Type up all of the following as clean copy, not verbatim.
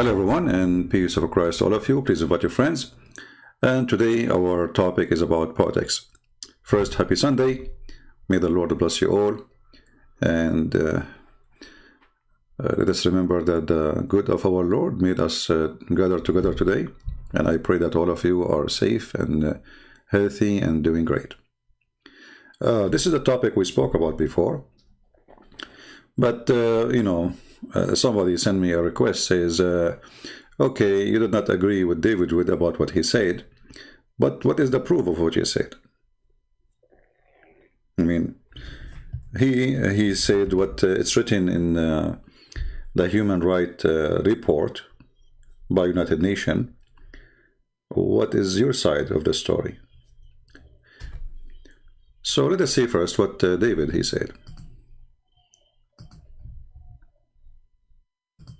Hello everyone, and peace of Christ to all of you. Please invite your friends. And today our topic is about apologetics. First, happy Sunday. May the Lord bless you all. And let us remember that the good of our Lord made us gather together today. And I pray that all of you are safe and healthy and doing great. This is a topic we spoke about before. But, somebody sent me a request, says, okay, you did not agree with David about what he said, but what is the proof of what you said? I mean, he said what it's written in the Human Rights Report by United Nations. What is your side of the story? So let us see first what David, he said.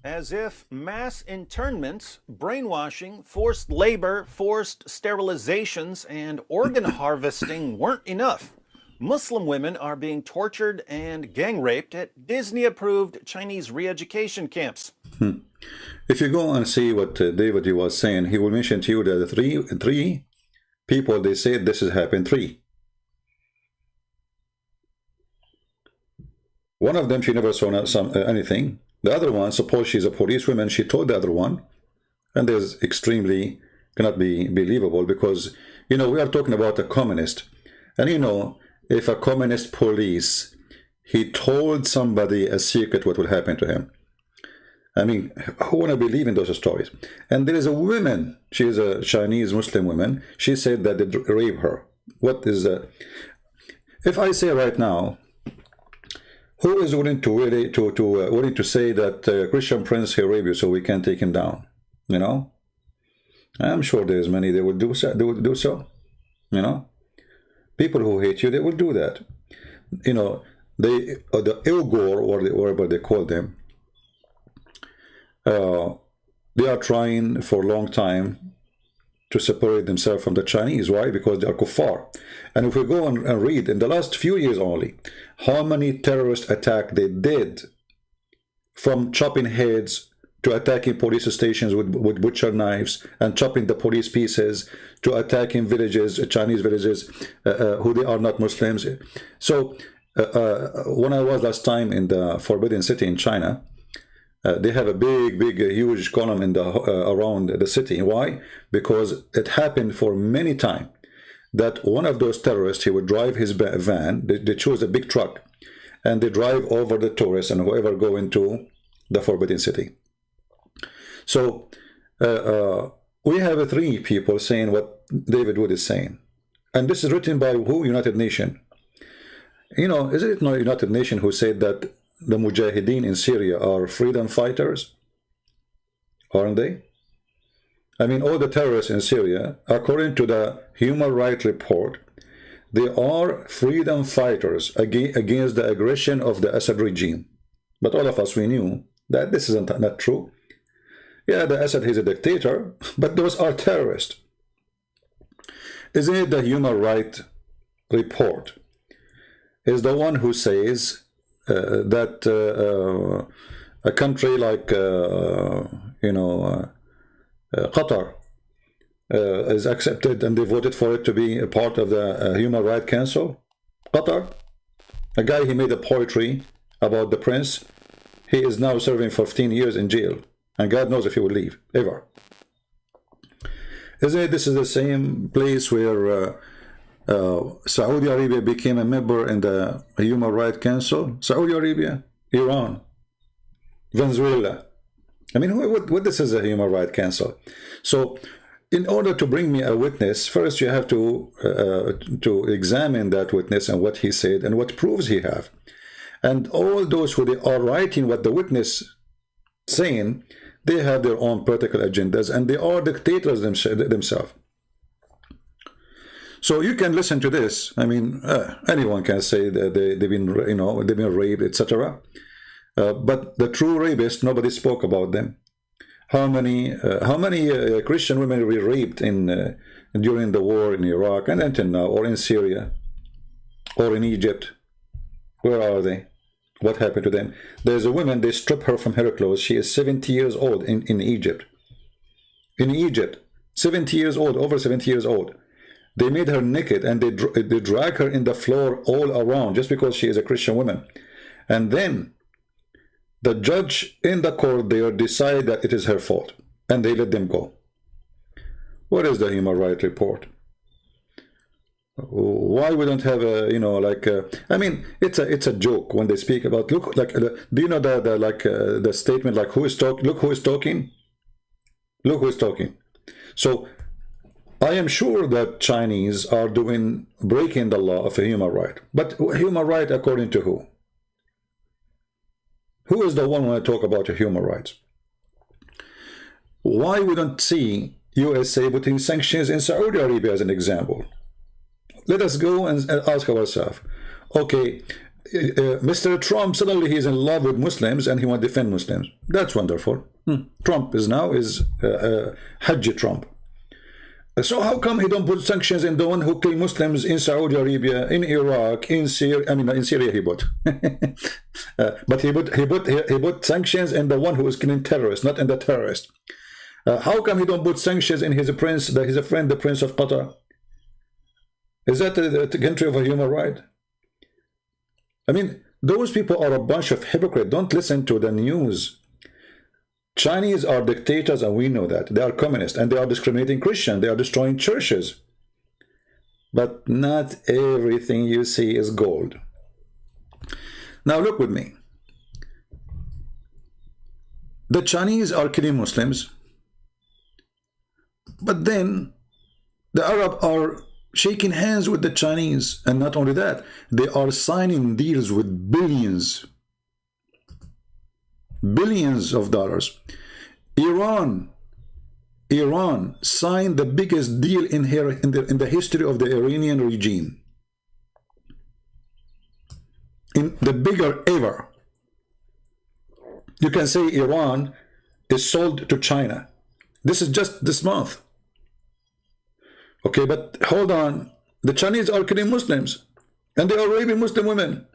As if mass internments, brainwashing, forced labor, forced sterilizations, and organ harvesting weren't enough. Muslim women are being tortured and gang raped at Disney-approved Chinese re-education camps. If you go and see what David he was saying, he will mention to you that three people, they said this has happened, three. One of them, she never saw anything. The other one, suppose she's a policewoman, she told the other one, and there's extremely cannot be believable because, we are talking about a communist. And if a communist police, he told somebody a secret, what will happen to him? I mean, who want to believe in those stories? And there is a woman, she is a Chinese Muslim woman, she said that they raped her. What is that? If I say right now, who is willing to really willing to say that Christian prince he raped you, so we can take him down? I'm sure there's many they would do so. They would do so. People who hate you, they will do that. The Uyghur or whatever they call them, they are trying for a long time to separate themselves from the Chinese. Why? Because they are kuffar. And if we go and read in the last few years only, how many terrorist attacks they did, from chopping heads to attacking police stations with butcher knives and chopping the police pieces to attacking villages, Chinese villages, who they are not Muslims. So when I was last time in the Forbidden City in China, they have a big, huge column in the around the city. Why? Because it happened for many times that one of those terrorists, he would drive his van, they chose a big truck, and they drive over the tourists and whoever go into the Forbidden City. So we have three people saying what David Wood is saying. And this is written by who? United Nations. Is it not United Nations who said that the Mujahideen in Syria are freedom fighters? Aren't they? I mean, all the terrorists in Syria, according to the Human Rights Report, they are freedom fighters against the aggression of the Assad regime. But all of us, we knew that this isn't not true. Yeah, the Assad is a dictator, but those are terrorists. Isn't it the Human Rights Report is the one who says that a country like Qatar is accepted and they voted for it to be a part of the Human Rights Council? Qatar, a guy, he made a poetry about the prince. He is now serving 15 years in jail, and God knows if he will leave ever. Isn't it this is the same place where Saudi Arabia became a member in the Human Rights Council? Saudi Arabia, Iran, Venezuela. I mean, what this is a Human Rights Council? So, in order to bring me a witness, first you have to examine that witness and what he said and what proofs he have. And all those who they are writing what the witness saying, they have their own political agendas and they are dictators themselves. So you can listen to this. I mean, anyone can say that they've been raped, etc. But the true rapists, nobody spoke about them. How many Christian women were raped during the war in Iraq and until now, or in Syria, or in Egypt? Where are they? What happened to them? There's a woman, they strip her from her clothes. She is 70 years old in Egypt. In Egypt, 70 years old, over 70 years old. They made her naked and they drag her in the floor all around just because she is a Christian woman. And then the judge in the court there decide that it is her fault, and they let them go. What is the human rights report? Why we don't have a, you know, like I mean, it's a joke when they speak about, look, like do you know the statement, like, who is talking? Look who is talking. Look who is talking. So I am sure that Chinese are breaking the law of a human right, but human right according to who? Who is the one when I talk about human rights? Why we don't see USA putting sanctions in Saudi Arabia as an example? Let us go and ask ourselves, okay, Mr. Trump, suddenly he's in love with Muslims and he wants to defend Muslims. That's wonderful. Trump is now Hajj Trump. So how come he don't put sanctions in the one who kill Muslims in Saudi Arabia, in Iraq, in Syria? I mean, in Syria he put, but he put sanctions in the one who is killing terrorists, not in the terrorist. How come he don't put sanctions in his prince, his friend, the Prince of Qatar? Is that the country of a human right? I mean, those people are a bunch of hypocrites. Don't listen to the news. Chinese are dictators, and we know that. They are communists, and they are discriminating Christians. They are destroying churches. But not everything you see is gold. Now look with me. The Chinese are killing Muslims, but then the Arabs are shaking hands with the Chinese, and not only that, they are signing deals with billions of dollars. Iran signed the biggest deal in the history of the Iranian regime, in the bigger ever. You can say Iran is sold to China. This is just this month. Okay, but hold on. The Chinese are killing Muslims, and they are raping Muslim women.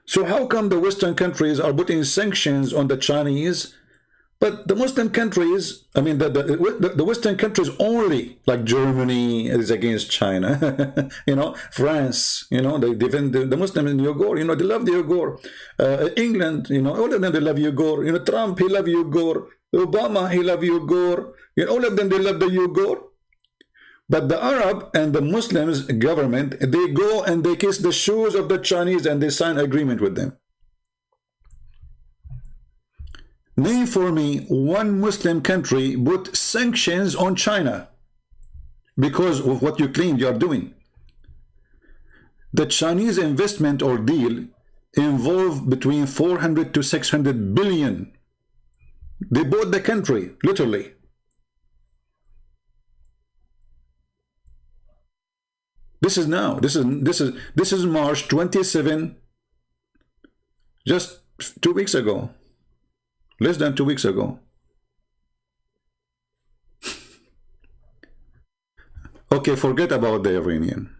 So how come the Western countries are putting sanctions on the Chinese, but the Muslim countries, I mean, the Western countries only, like Germany is against China, you know, France, you know, they defend the Muslims in Uyghur, you know, they love the Uyghur. England, you know, all of them, they love Uyghur. You know, Trump, he love Uyghur. Obama, he love Uyghur. You know, all of them, they love the Uyghur. But the Arab and the Muslims government, they go and they kiss the shoes of the Chinese and they sign agreement with them. Name for me one Muslim country put sanctions on China because of what you claimed you are doing. The Chinese investment or deal involved between 400 to 600 billion. They bought the country, literally. This is now. This is March 27, just 2 weeks ago, less than 2 weeks ago. Okay, forget about the Iranian.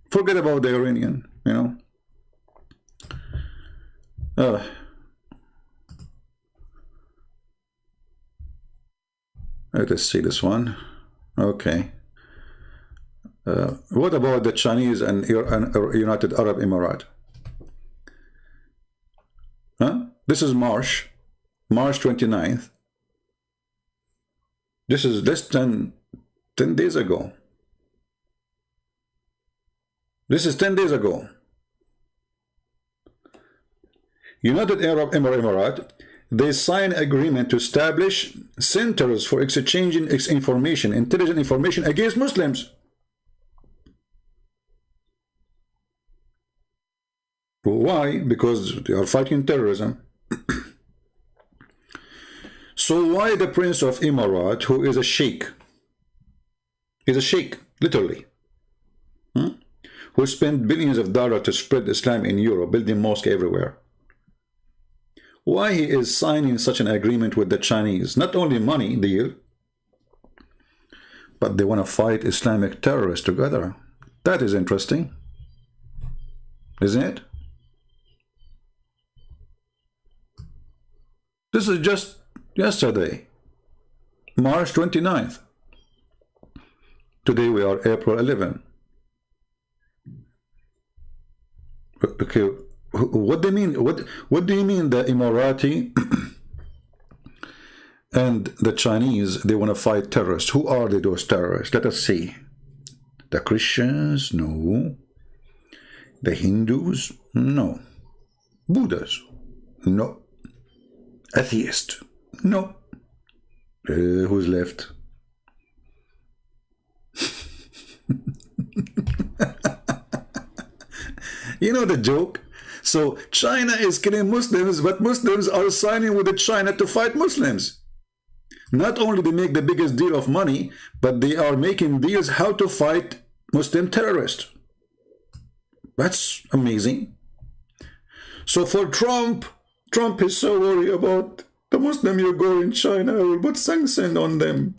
Forget about the Iranian. You know. Let us see this one. Okay. What about the Chinese and United Arab Emirates? Huh? This is March 29th. This is less than 10 days ago. This is 10 days ago. United Arab Emirates, they sign agreement to establish centers for exchanging information, intelligent information against Muslims. Why? Because they are fighting terrorism. So why the Prince of Emirat, who is a sheikh, he's a sheikh, literally, who spent billions of dollars to spread Islam in Europe, building mosques everywhere, why he is signing such an agreement with the Chinese? Not only money deal, but they want to fight Islamic terrorists together. That is interesting, isn't it? This is just yesterday, March 29th. Today we are April 11. Okay, what do you mean? What do you mean the Emirati and the Chinese, they want to fight terrorists? Who are they, those terrorists? Let us see. The Christians? No. The Hindus? No. Buddhas? No. Atheist? No. Who's left? You know the joke? So China is killing Muslims, but Muslims are signing with China to fight Muslims. Not only they make the biggest deal of money, but they are making deals how to fight Muslim terrorists. That's amazing. So for Trump is so worried about the Muslim you go in China, will put sanctions on them.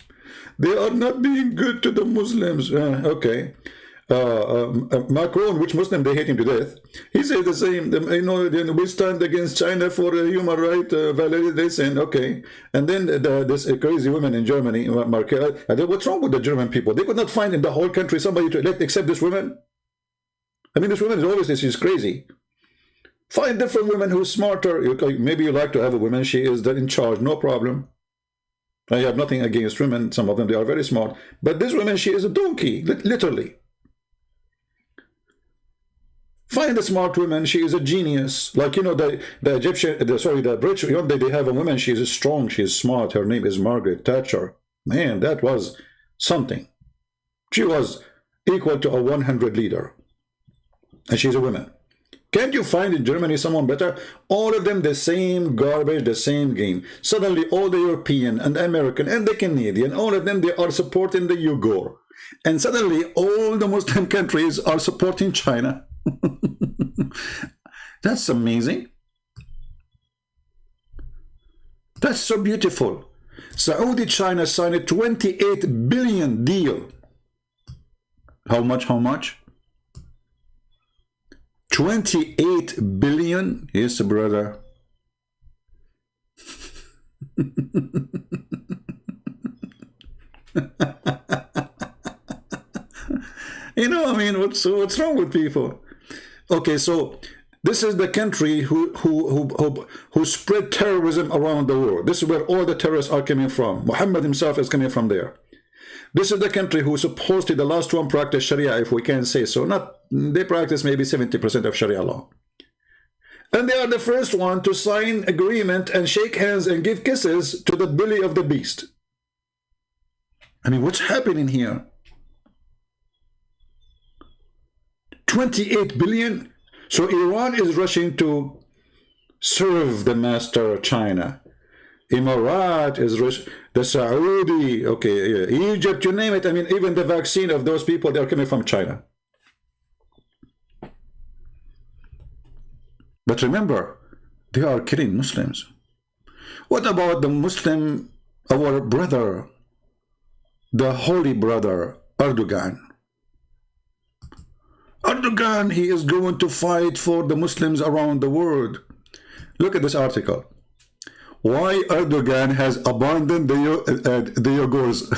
They are not being good to the Muslims. Okay. Macron, which Muslim, they hate him to death. He says the same, you know, we stand against China for human rights validation. Okay. And then this crazy woman in Germany, Merkel, what's wrong with the German people? They could not find in the whole country somebody to elect except this woman. I mean, this woman is obviously, she's crazy. Find different women who's smarter. Maybe you like to have a woman, she is in charge, no problem. I have nothing against women. Some of them, they are very smart. But this woman, she is a donkey, literally. Find a smart woman, she is a genius. Like, you know, the British, you know, they have a woman, she is strong, she is smart. Her name is Margaret Thatcher. Man, that was something. She was equal to a 100 leader. And she's a woman. Can't you find in Germany someone better? All of them the same garbage, the same game. Suddenly all the European and the American and the Canadian, all of them, they are supporting the Uyghur. And suddenly all the Muslim countries are supporting China. That's amazing. That's so beautiful. Saudi China signed a 28 billion deal. How much? 28 billion? Yes, brother. You know, I mean, what's wrong with people? Okay, so this is the country who spread terrorism around the world. This is where all the terrorists are coming from. Muhammad himself is coming from there. This is the country who supposedly the last one practiced Sharia, if we can say so. They practice maybe 70% of Sharia law. And they are the first one to sign agreement and shake hands and give kisses to the belly of the beast. I mean, what's happening here? 28 billion. So Iran is rushing to serve the master China. Emirat is the Saudi, okay, Egypt, you name it. I mean, even the vaccine of those people, they are coming from China. But remember, they are killing Muslims. What about the Muslim, our brother, the holy brother, Erdogan? Erdogan, he is going to fight for the Muslims around the world. Look at this article. Why Erdogan has abandoned the Uyghurs.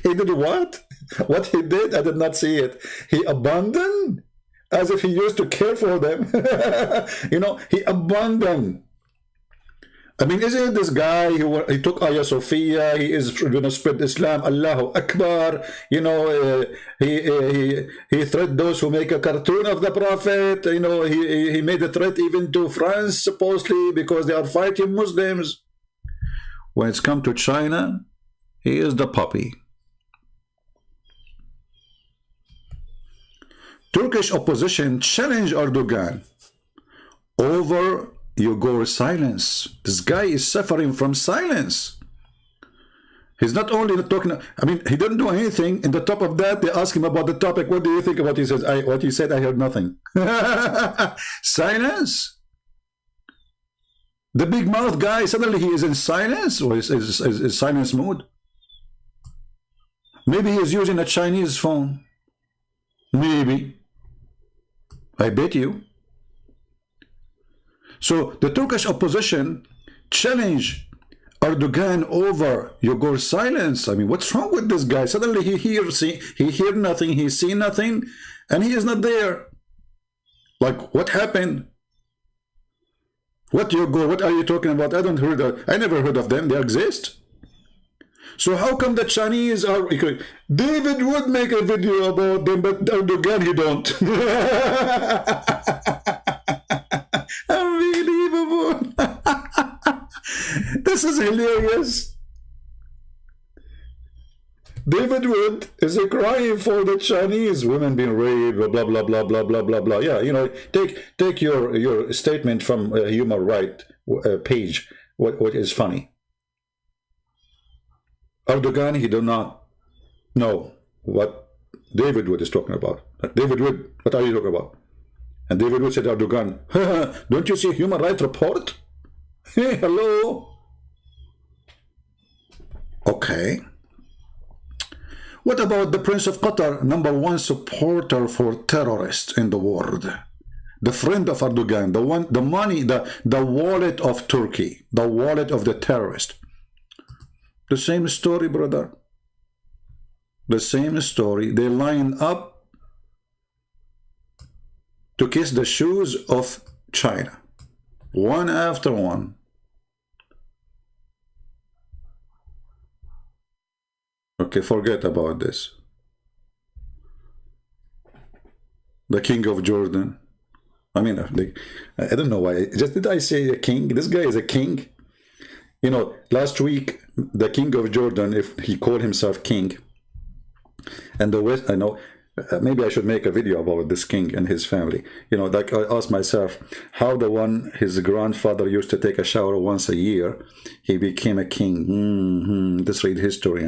He did what? What he did? I did not see it. He abandoned? As if he used to care for them. You know, he abandoned. I mean, isn't this guy who he took Ayah Sophia? He is going to spread Islam. Allahu Akbar. You know, he threatened those who make a cartoon of the Prophet. You know, he made a threat even to France supposedly because they are fighting Muslims. When it's come to China, he is the puppy. Turkish opposition challenged Erdogan over Uyghur silence. This guy is suffering from silence. He's not only not talking, I mean, he didn't do anything. In the top of that, they ask him about the topic. What do you think about? He says, what he said, I heard nothing. Silence. The big mouth guy, suddenly he is in silence, or is silence mode. Maybe he is using a Chinese phone. Maybe. I bet you. So the Turkish opposition challenge Erdogan over Yegor's silence. I mean, what's wrong with this guy? Suddenly he hear nothing, he see nothing, and he is not there. Like, what happened? What Yegor? What are you talking about? I never heard of them. They exist. So how come the Chinese are... David would make a video about them, but Erdogan, he don't. Unbelievable. This is hilarious. David Wood is crying for the Chinese women being raped, blah, blah, blah, blah, blah, blah, blah. Yeah, you know, take your statement from a human right page, what is funny. Erdogan, he do not know what David Wood is talking about. David Wood, what are you talking about? And David Wood said, Erdogan, don't you see a human rights report? Hey, hello. Okay. What about the Prince of Qatar, #1 supporter for terrorists in the world? The friend of Erdogan, the money, the wallet of Turkey, the wallet of the terrorist. The same story, brother. The same story. They line up to kiss the shoes of China, one after one. Okay, forget about this. The king of Jordan. I mean, I don't know why. Did I say a king? This guy is a king. You know, last week, the king of Jordan, if he called himself king, and the West, I know, maybe I should make a video about this king and his family. You know, like I asked myself, how his grandfather used to take a shower once a year, he became a king. Let's read history.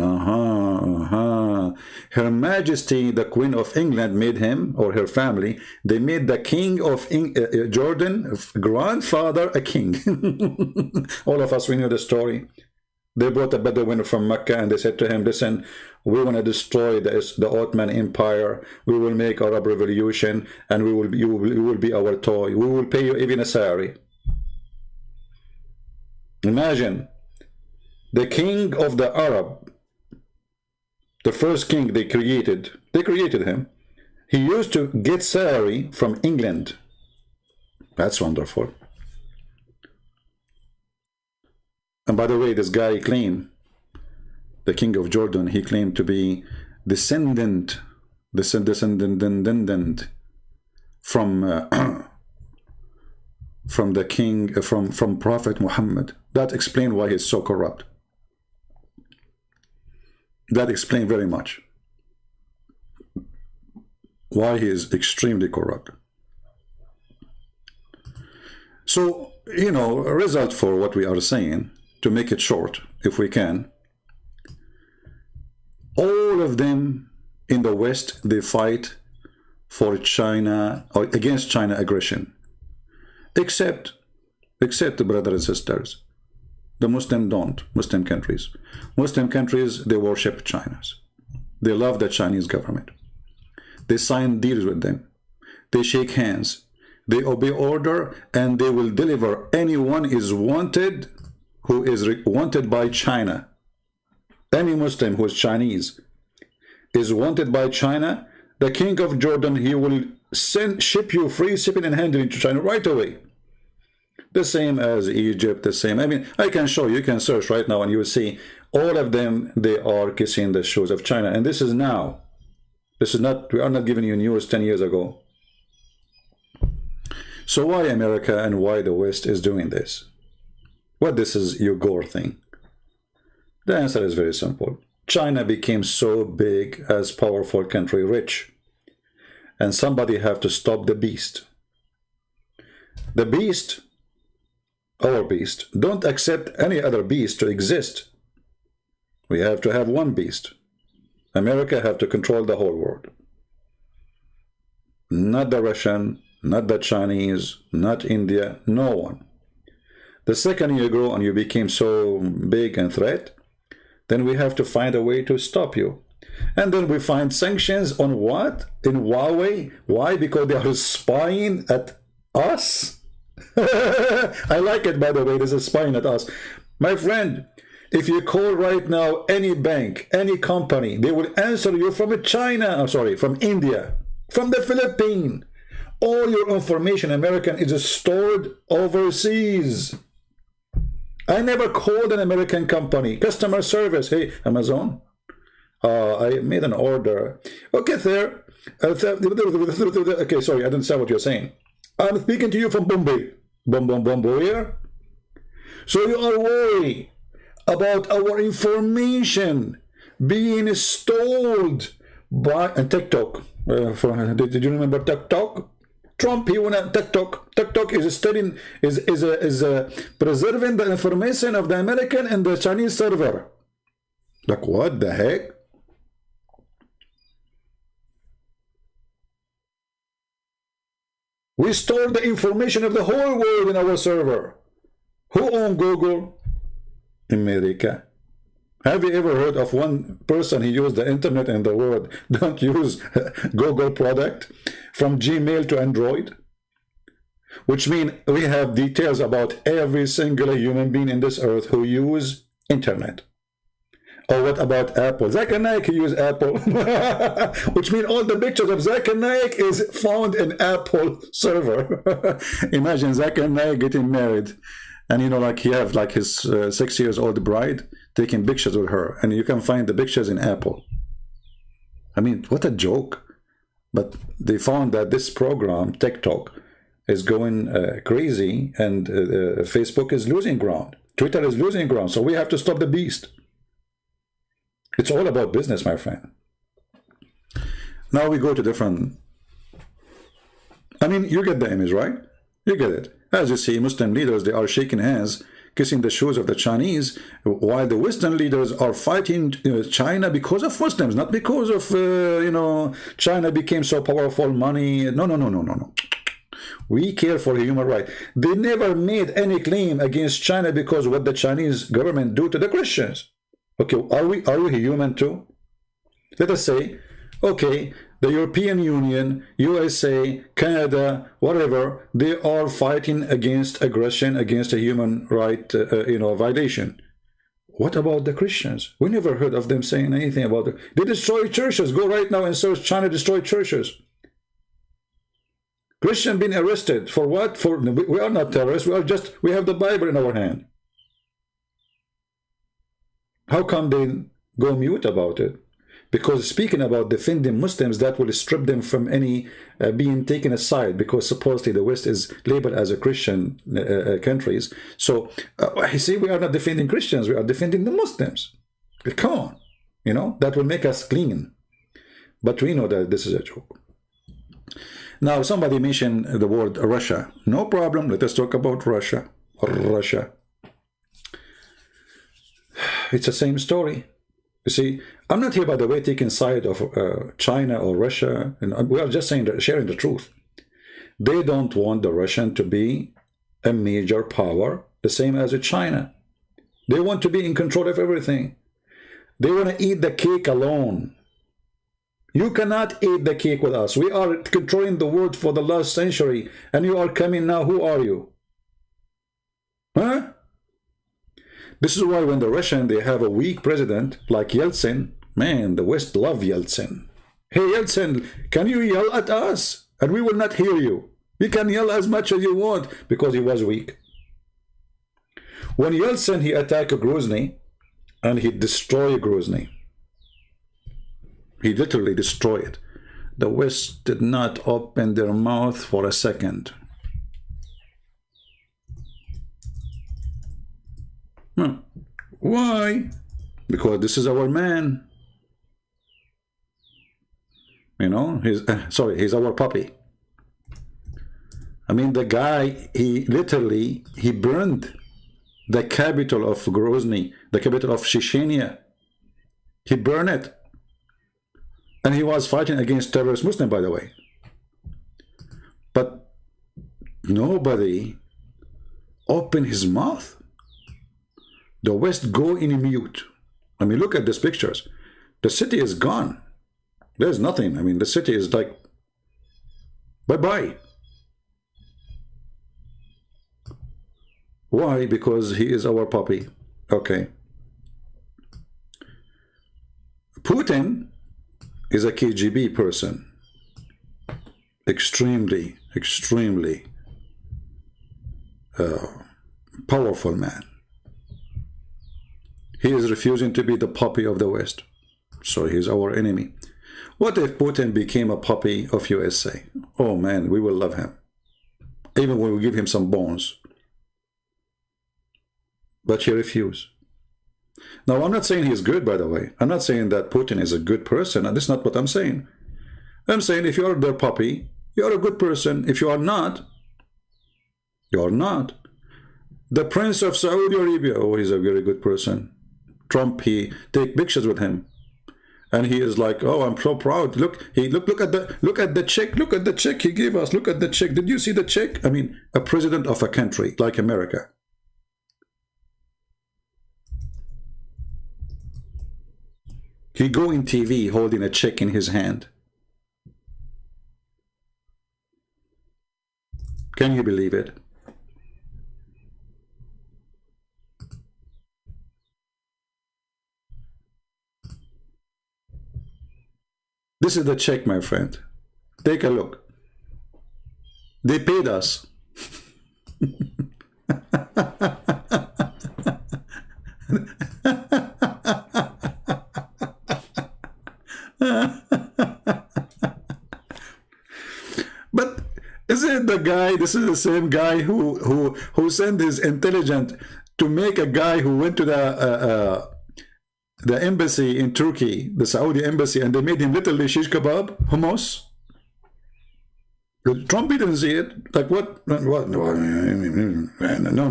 Her Majesty, the Queen of England, made him, or her family, they made the king of Jordan, grandfather, a king. All of us, we know the story. They brought a Bedouin from Mecca and they said to him, listen, we want to destroy the Ottoman Empire. We will make Arab Revolution and you will be our toy. We will pay you even a salary. Imagine, the king of the Arab, the first king they created him. He used to get salary from England. That's wonderful. And by the way, this guy claimed, the king of Jordan, he claimed to be descendant from the king, from Prophet Muhammad. That explains why he's so corrupt. That explains very much why he is extremely corrupt. So, you know, a result for what we are saying, to make it short, if we can, all of them in the West, they fight for China, or against China aggression, except the brothers and sisters. The Muslim don't. Muslim countries, they worship China's. They love the Chinese government. They sign deals with them. They shake hands. They obey order, and they will deliver. Anyone is wanted who is wanted by China. Any Muslim who is Chinese is wanted by China. The king of Jordan, he will ship you free shipping and handling to China right away. The same as Egypt, the same. I mean, I can show you can search right now and you will see all of them, they are kissing the shoes of China. And this is now. This is not, we are not giving you news 10 years ago. So why America and why the West is doing this? What this is your gore thing? The answer is very simple. China became so big as powerful country, rich. And somebody have to stop the beast. The beast, our beast, don't accept any other beast to exist. We have to have one beast. America have to control the whole world. Not the Russian, not the Chinese, not India, no one. The second you grow and you became so big and threat, then we have to find a way to stop you. And then we find sanctions on what? In Huawei. Why? Because they are spying at us. I like it, by the way. This is spying at us. My friend, if you call right now any bank, any company, they will answer you from China, I'm sorry, from India, from the Philippines. All your information, American, is stored overseas. I never called an American company. Customer service, hey, Amazon, I made an order. Okay, sir. Okay, sorry, I didn't say what you're saying. I'm speaking to you from Bombay. Bombay. So you are worried about our information being stored by TikTok. Did you remember TikTok? Trump, he went on TikTok. TikTok is studying, is preserving the information of the American and the Chinese server. Like, what the heck? We store the information of the whole world in our server. Who owns Google? America. Have you ever heard of one person who used the internet in the world don't use Google product from Gmail to Android? Which means we have details about every single human being in this earth who use internet. Or what about Apple? Zakir Naik use Apple. Which means all the pictures of Zakir Naik is found in Apple server. Imagine Zakir Naik getting married. And you know, like he have like his 6 years old bride taking pictures with her. And you can find the pictures in Apple. I mean, what a joke. But they found that this program, TikTok, is going crazy. And Facebook is losing ground. Twitter is losing ground. So we have to stop the beast. It's all about business, my friend. Now we go to different... I mean, you get the image, right? You get it. As you see, Muslim leaders, they are shaking hands, kissing the shoes of the Chinese, while the Western leaders are fighting China because of Muslims, not because of, you know, China became so powerful, money. No. We care for human rights. They never made any claim against China because of what the Chinese government do to the Christians. Okay, are we human too? Let us say, okay, the European Union, USA, Canada, whatever, they are fighting against aggression, against a human right, violation. What about the Christians? We never heard of them saying anything about it. They destroy churches. Go right now and search China destroy churches. Christian being arrested for what? For we are not terrorists. We have the Bible in our hand. How come they go mute about it? Because speaking about defending Muslims, that will strip them from any being taken aside, because supposedly the West is labeled as a Christian countries. So I see we are not defending Christians, we are defending the Muslims. Come on, you know, that will make us clean. But we know that this is a joke. Now somebody mentioned the word Russia. No problem, let us talk about Russia. Russia. It's the same story. You see, I'm not here, by the way, taking side of China or Russia. And we are just saying that, sharing the truth. They don't want the Russian to be a major power, the same as China. They want to be in control of everything. They want to eat the cake alone. You cannot eat the cake with us. We are controlling the world for the last century, and you are coming now. Who are you? Huh? This is why when the Russian, they have a weak president like Yeltsin, man, the West love Yeltsin. Hey, Yeltsin, can you yell at us? And we will not hear you. You can yell as much as you want, because he was weak. When Yeltsin, he attacked Grozny, and he destroyed Grozny. He literally destroyed it. The West did not open their mouth for a second. Why? Because this is our man. You know, he's our puppy. I mean, the guy, he literally, he burned the capital of Grozny, the capital of Chechnya. He burned it. And he was fighting against terrorist Muslims, by the way. But nobody opened his mouth. The West go in mute. I mean, look at these pictures. The city is gone. There's nothing. I mean, the city is like, bye-bye. Why? Because he is our puppy. Okay. Putin is a KGB person. Extremely powerful man. He is refusing to be the puppy of the West. So he's our enemy. What if Putin became a puppy of USA? Oh man, we will love him. Even when we give him some bones. But he refused. Now, I'm not saying he's good, by the way. I'm not saying that Putin is a good person. That's not what I'm saying. I'm saying if you're their puppy, you're a good person. If you are not, you're not. The Prince of Saudi Arabia, oh, he's a very good person. Trump, he take pictures with him. And he is like, oh, I'm so proud. Look at the check. Look at the check he gave us. Look at the check. Did you see the check? I mean, a president of a country like America. He go in TV holding a check in his hand. Can you believe it? This is the check, my friend. Take a look. They paid us. But isn't it the guy, this is the same guy who sent his intelligence to make a guy who went to the embassy in Turkey, the Saudi embassy, and they made him literally shish kebab, hummus? Trump didn't see it. Like what? No,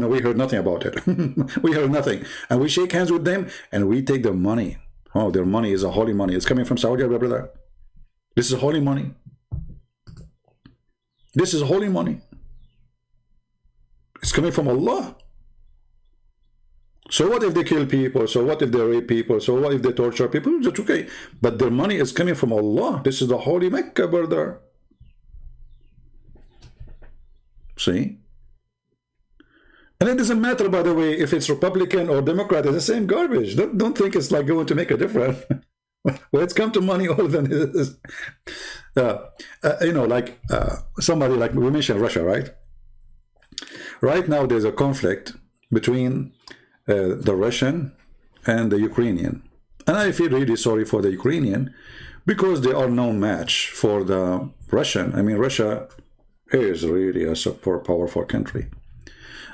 we heard nothing about it. We heard nothing. And we shake hands with them and we take their money. Oh, their money is a holy money. It's coming from Saudi Arabia, brother. This is holy money. This is holy money. It's coming from Allah. So what if they kill people? So what if they rape people? So what if they torture people? That's okay. But their money is coming from Allah. This is the holy Mecca, brother. See? And it doesn't matter, by the way, if it's Republican or Democrat, it's the same garbage. Don't think it's like going to make a difference. When it's come to money, all of them is, you know, like somebody, like we mentioned Russia, right? Right now, there's a conflict between the Russian and the Ukrainian. And I feel really sorry for the Ukrainian because they are no match for the Russian. I mean, Russia is really a super powerful country.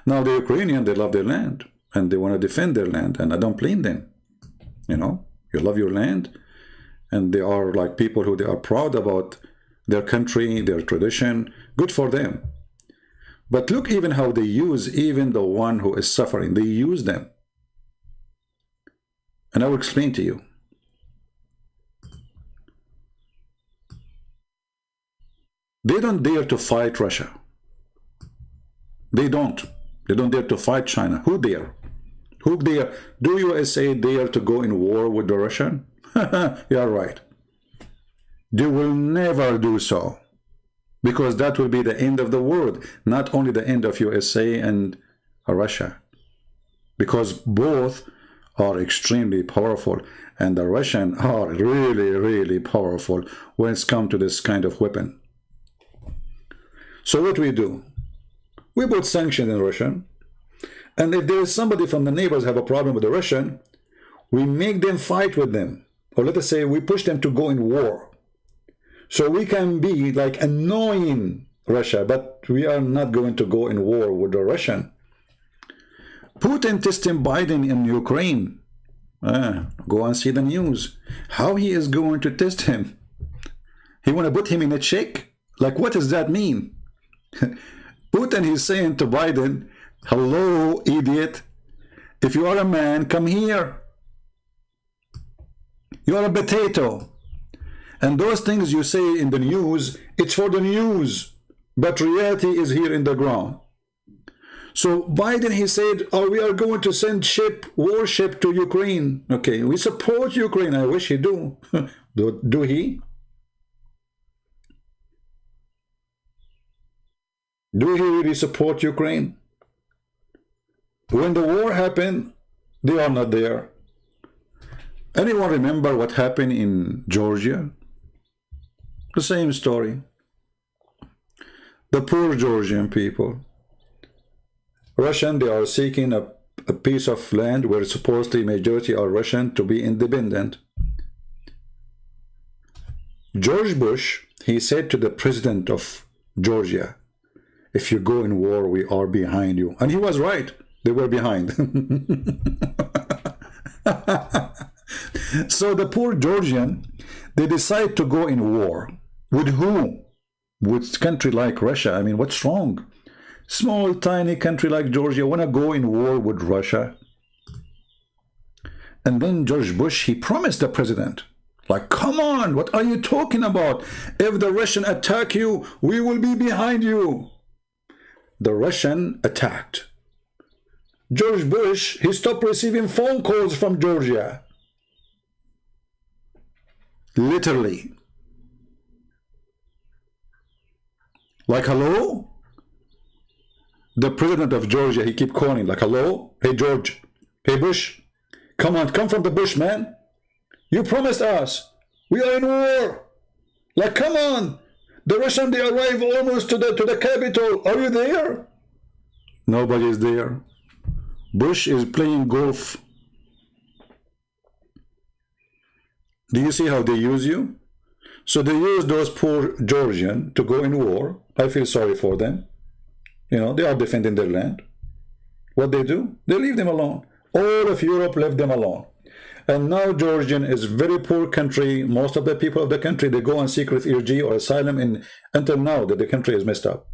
Now, the Ukrainian, they love their land and they want to defend their land, and I don't blame them. You know, you love your land, and they are like people who they are proud about their country, their tradition. Good for them. But look even how they use even the one who is suffering. They use them. And I will explain to you. They don't dare to fight Russia. They don't. They don't dare to fight China. Who dare? Who dare? Do USA dare to go in war with the Russian? You're right. They will never do so. Because that will be the end of the world. Not only the end of USA and Russia. Because both are extremely powerful. And the Russians are really, really powerful when it's come to this kind of weapon. So what do? We put sanctions in Russia. And if there is somebody from the neighbors have a problem with the Russian, we make them fight with them. Or let us say we push them to go in war. So we can be like annoying Russia, but we are not going to go in war with the Russian. Putin testing Biden in Ukraine. Go and see the news. How he is going to test him? He want to put him in a check? Like, what does that mean? Putin is saying to Biden, hello, idiot. If you are a man, come here. You are a potato. And those things you say in the news, it's for the news. But reality is here in the ground. So Biden, he said, oh, we are going to send warship to Ukraine. Okay, we support Ukraine. I wish he do. Do he? Do he really support Ukraine? When the war happened, they are not there. Anyone remember what happened in Georgia? The same story. The poor Georgian people. Russian, they are seeking a piece of land where supposedly majority are Russian to be independent. George Bush, he said to the president of Georgia, if you go in war, we are behind you. And he was right. They were behind. So the poor Georgian, they decide to go in war. With who? With a country like Russia. I mean, what's wrong? Small, tiny country like Georgia want to go in war with Russia. And then George Bush, he promised the president, like, come on, what are you talking about? If the Russian attack you, we will be behind you. The Russian attacked. George Bush, he stopped receiving phone calls from Georgia. Literally. Like, hello? The president of Georgia, he keep calling, like, hello? Hey, George. Hey, Bush. Come on, come from the bush, man. You promised us. We are in war. Like, come on. The Russian, they arrive almost to the capital. Are you there? Nobody is there. Bush is playing golf. Do you see how they use you? So they use those poor Georgians to go in war. I feel sorry for them. You know, they are defending their land. What they do? They leave them alone. All of Europe left them alone. And now Georgian is a very poor country. Most of the people of the country, they go and seek refugee or asylum until now that the country is messed up.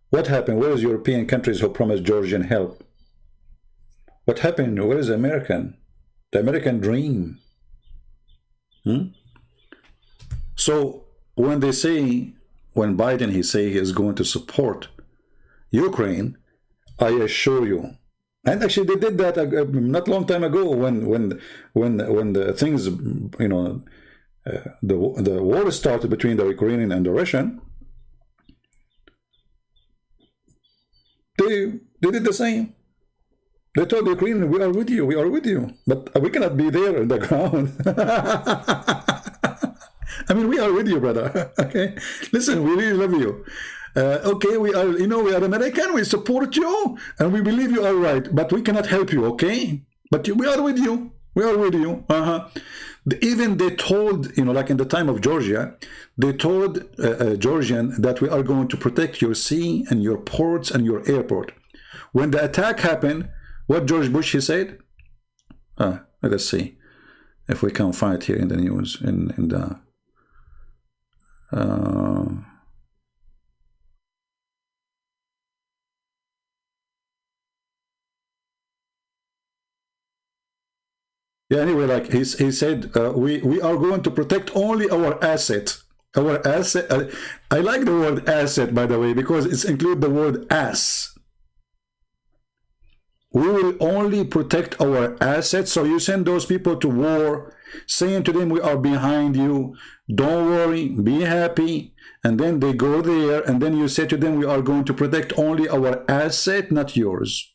What happened? Where is European countries who promised Georgian help? What happened? Where is American? The American dream. So when they say, when Biden, he say he is going to support Ukraine, I assure you, and actually they did that not long time ago when the things, you know, the war started between the Ukrainian and the Russian. They did the same. They told the Ukrainians, we are with you, we are with you, but we cannot be there in the ground. I mean, we are with you, brother. Okay, listen, we really love you. Okay, we are, you know, we are American, we support you, and we believe you are right, but we cannot help you, okay? But we are with you. We are with you. Even they told, you know, like in the time of Georgia, they told Georgian that we are going to protect your sea and your ports and your airport. When the attack happened, what George Bush, he said? Let us see if we can find it here in the news, in the... yeah, anyway, like he said, we are going to protect only our asset. Our asset. I like the word asset, by the way, because it's include the word ass. We will only protect our assets. So you send those people to war, saying to them, we are behind you. Don't worry, be happy. And then they go there, and then you say to them, we are going to protect only our asset, not yours.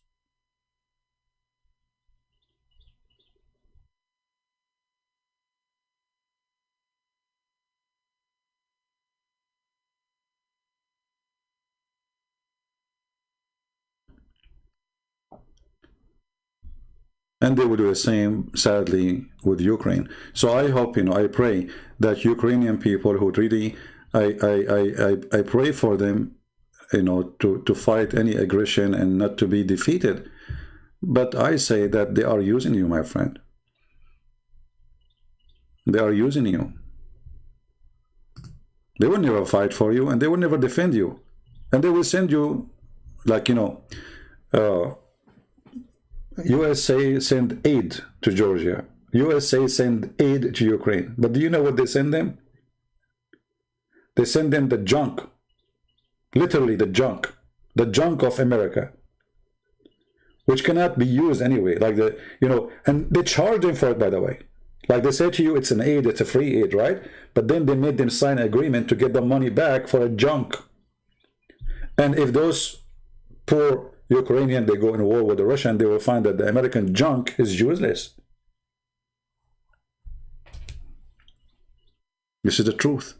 And they will do the same, sadly, with Ukraine. So I hope, you know, I pray that Ukrainian people who really, I pray for them, you know, to fight any aggression and not to be defeated. But I say that they are using you, my friend. They are using you. They will never fight for you, and they will never defend you. And they will send you, like, you know, USA send aid to Georgia. USA send aid to Ukraine. But do you know what they send them? They send them the junk. Literally the junk. The junk of America. Which cannot be used anyway. Like the, you know, and they charge them for it, by the way. Like they say to you, it's an aid, it's a free aid, right? But then they made them sign an agreement to get the money back for a junk. And if those poor Ukrainian, they go in war with the Russian, they will find that the American junk is useless. This is the truth.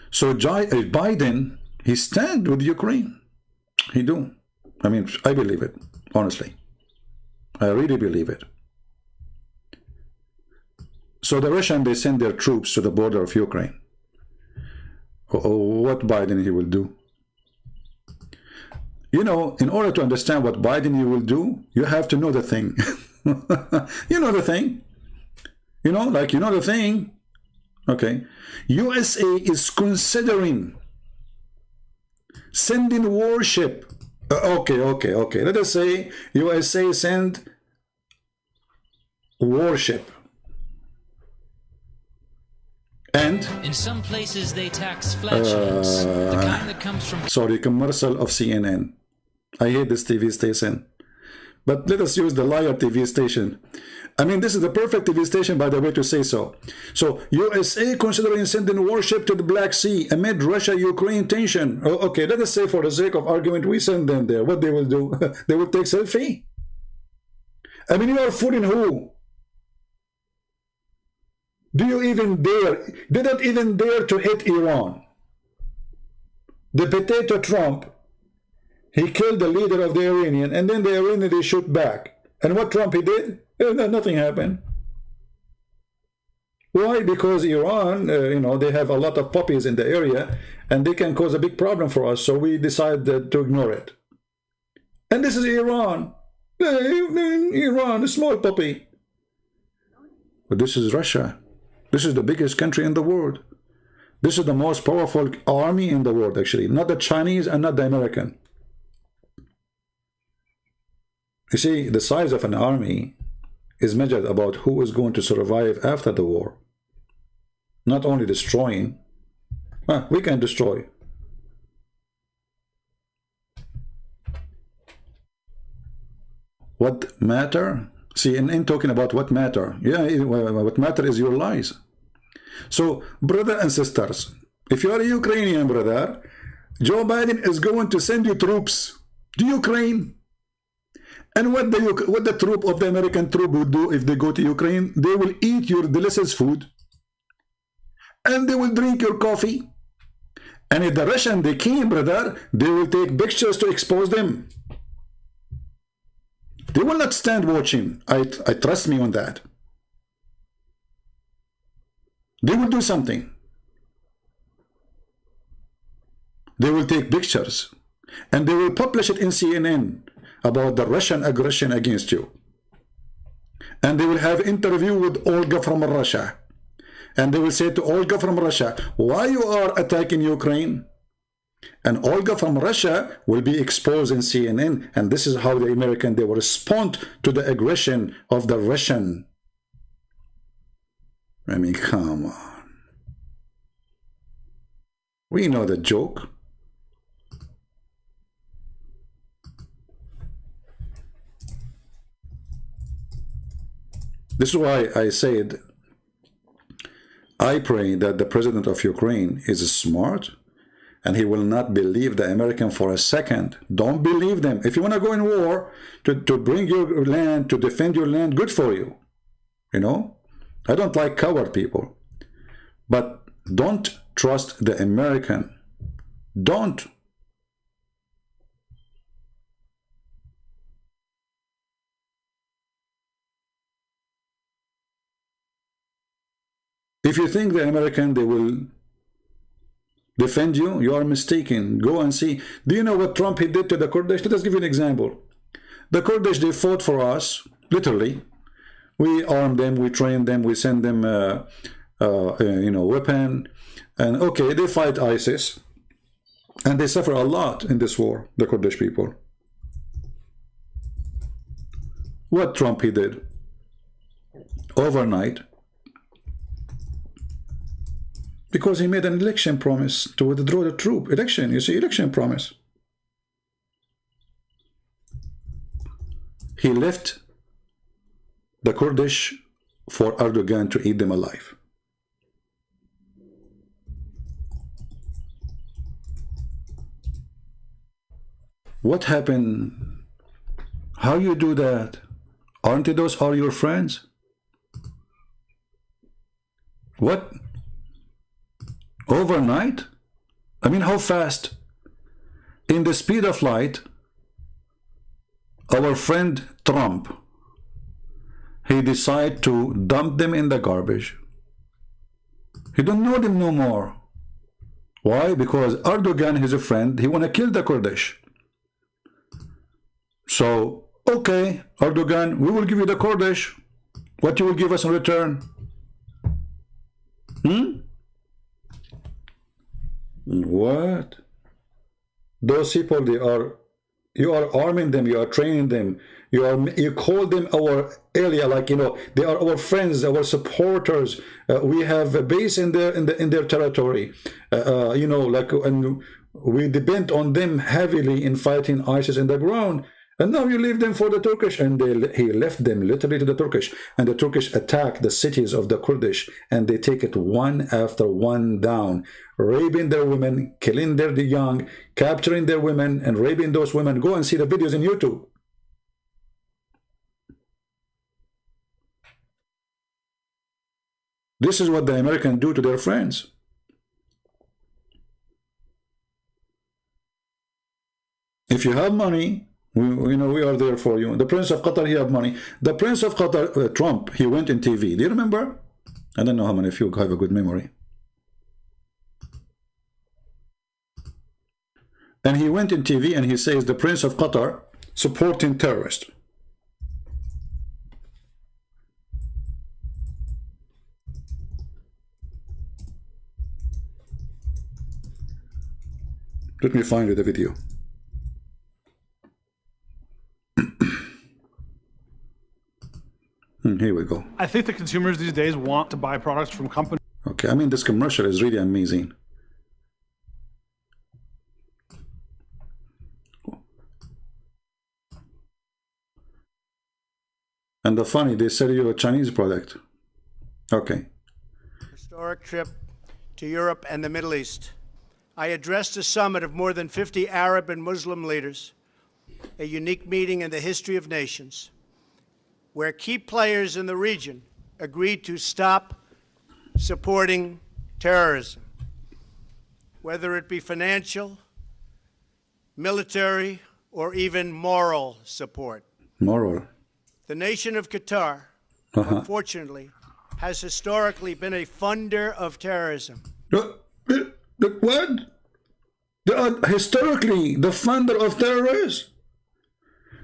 So Biden, he stand with Ukraine. He do. I mean, I believe it, honestly. I really believe it. So the Russian, they send their troops to the border of Ukraine. What Biden he will do? You know, in order to understand what Biden he will do, you have to know the thing. You know the thing. You know, like, you know the thing. Okay. USA is considering sending warship. Okay. Let us say USA send warship. And in some places they tax flatulence, the kind that comes from... Sorry, commercial of CNN. I hate this TV station. But let us use the liar TV station. I mean, this is the perfect TV station, by the way, to say so. So, USA considering sending warship to the Black Sea amid Russia-Ukraine tension. Okay, let us say for the sake of argument, we send them there. What they will do? They will take selfie? I mean, you are fooling who? Do you even dare? They don't even dare to hit Iran. The potato Trump, he killed the leader of the Iranian, and then the Iranian, they shoot back. And what Trump he did? Nothing happened. Why? Because Iran, you know, they have a lot of puppies in the area, and they can cause a big problem for us, so we decided to ignore it. And this is Iran. Iran, a small puppy. But this is Russia. This is the biggest country in the world. This is the most powerful army in the world, actually. Not the Chinese and not the American. You see, the size of an army is measured about who is going to survive after the war. Not only destroying. We can destroy. What matter? CNN talking about what matter. Yeah, what matter is your lies. So, brother and sisters, if you are a Ukrainian brother, Joe Biden is going to send you troops to Ukraine. And what the troop of the American troop would do if they go to Ukraine, they will eat your delicious food. And they will drink your coffee. And if the Russian, they came, brother, they will take pictures to expose them. They will not stand watching. I trust me on that. They will do something. They will take pictures. And they will publish it in CNN about the Russian aggression against you. And they will have interview with Olga from Russia. And they will say to Olga from Russia, why you are attacking Ukraine? And Olga from Russia will be exposed in CNN. And this is how the American, they will respond to the aggression of the Russian. I mean, come on. We know the joke. This is why I said, I pray that the president of Ukraine is smart and he will not believe the American for a second. Don't believe them. If you want to go in war to bring your land, to defend your land, good for you. You know, I don't like coward people. But don't trust the American. Don't. If you think the American, they will defend you, you are mistaken. Go and see. Do you know what Trump he did to the Kurdish? Let us give you an example. The Kurdish, they fought for us, literally. We armed them, we trained them, we send them, you know, weapon. And okay, they fight ISIS. And they suffer a lot in this war, the Kurdish people. What Trump he did? Overnight. Because he made an election promise to withdraw the troop. Election, you see, election promise. He left the Kurdish for Erdogan to eat them alive. What happened? How you do that? Aren't those all your friends? What? Overnight? I mean, how fast? In the speed of light, our friend Trump, he decided to dump them in the garbage. He don't know them no more. Why? Because Erdogan, his friend, he want to kill the Kurdish. So, okay, Erdogan, we will give you the Kurdish. What you will give us in return? What? Those people, you are arming them, you are training them, you call them our area, like, you know, they are our friends, our supporters. We have a base in their territory, you know, like, and we depend on them heavily in fighting ISIS in the ground. And now you leave them for the Turkish, and he left them literally to the Turkish, and the Turkish attack the cities of the Kurdish, and they take it one after one down, raping their women, killing their young, capturing their women, and raping those women. Go and see the videos on YouTube. This is what the Americans do to their friends. If you have money, you know, we are there for you. The Prince of Qatar, he have money. The Prince of Qatar, Trump, he went in TV. Do you remember? I don't know how many of you have a good memory. And he went in TV and he says the Prince of Qatar supporting terrorists. Let me find you the video. Here we go. I think the consumers these days want to buy products from companies. Okay, I mean, this commercial is really amazing. And the funny, they sell you a Chinese product. Okay. Historic trip to Europe and the Middle East. I addressed a summit of more than 50 Arab and Muslim leaders, a unique meeting in the history of nations, where key players in the region agreed to stop supporting terrorism, whether it be financial, military, or even moral support. Moral. The nation of Qatar, unfortunately, has historically been a funder of terrorism. What? They are historically the funder of terrorists?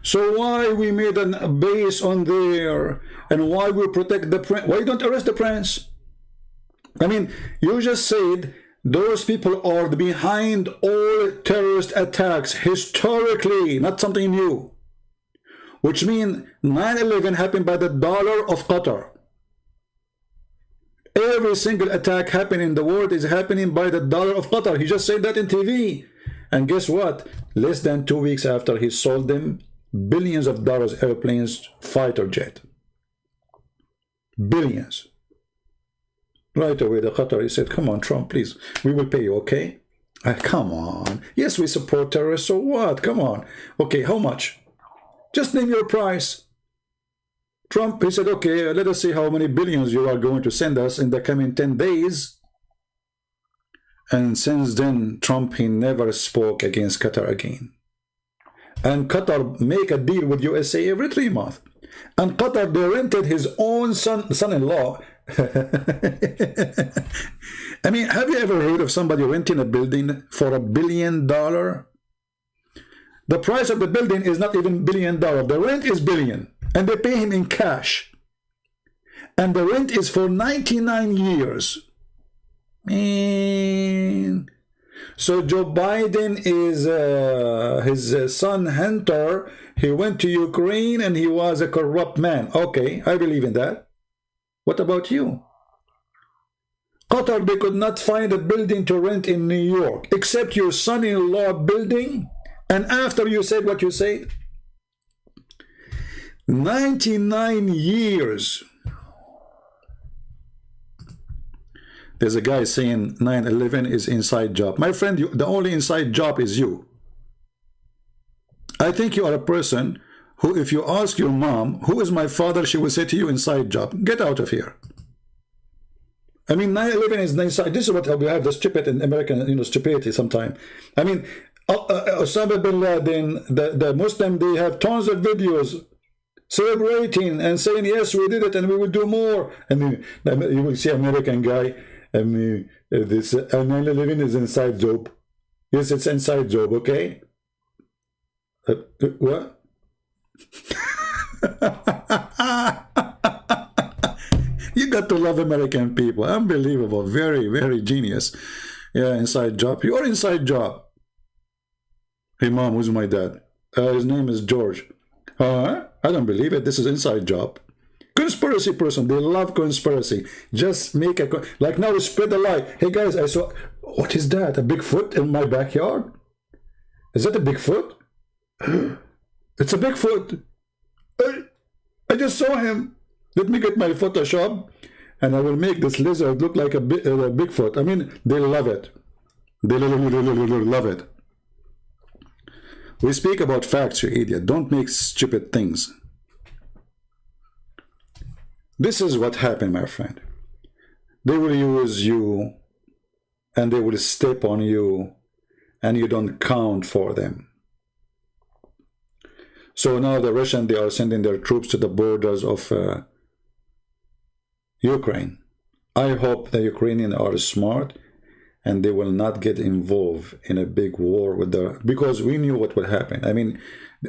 So why we made a base on there, and why we protect the prince? Why don't arrest the prince? I mean, you just said those people are behind all terrorist attacks historically, not something new. Which means 9/11 happened by the dollar of Qatar. Every single attack happening in the world is happening by the dollar of Qatar. He just said that in TV. And guess what? Less than 2 weeks after, he sold them billions of dollars airplanes, fighter jet. Billions. Right away, the Qatari said, come on, Trump, please, we will pay you, okay? Come on. Yes, we support terrorists, so what? Come on. Okay, how much? Just name your price. Trump, he said, okay, let us see how many billions you are going to send us in the coming 10 days. And since then, Trump, he never spoke against Qatar again. And Qatar make a deal with USA every 3 months. And Qatar, they rented his own son-in-law. I mean, have you ever heard of somebody renting a building for $1 billion? The price of the building is not even $1 billion. The rent is billion. And they pay him in cash. And the rent is for 99 years. Man. So Joe Biden is his son Hunter. He went to Ukraine and he was a corrupt man. Okay, I believe in that. What about you? Qatar, they could not find a building to rent in New York except your son-in-law building. And after you said what you said, 99 years. There's a guy saying 9/11 is inside job. My friend, the only inside job is you. I think you are a person who, if you ask your mom, who is my father, she will say to you, inside job. Get out of here. I mean, 9/11 is inside. This is what we have, the stupid in American, you know, stupidity sometimes. I mean, Osama bin Laden, the Muslim, they have tons of videos celebrating and saying, yes, we did it and we will do more. I mean, you will see American guy, I mean, this 9/11 is inside job. Yes, it's inside job, okay? What? You got to love American people. Unbelievable. Very, very genius. Yeah, inside job. You're inside job. Hey, mom, who's my dad? His name is George. Huh? I don't believe it. This is inside job. Conspiracy person. They love conspiracy. Just make a... Like now, spread the lie. Hey, guys, I saw... What is that? A Bigfoot in my backyard? Is that a Bigfoot? It's a Bigfoot. I just saw him. Let me get my Photoshop and I will make this lizard look like a Bigfoot. I mean, they love it. They love it. We speak about facts, you idiot. Don't make stupid things. This is what happened, my friend. They will use you and they will step on you and you don't count for them. So now the Russians, they are sending their troops to the borders of Ukraine. I hope the Ukrainians are smart and they will not get involved in a big war with the... Because we knew what would happen. I mean,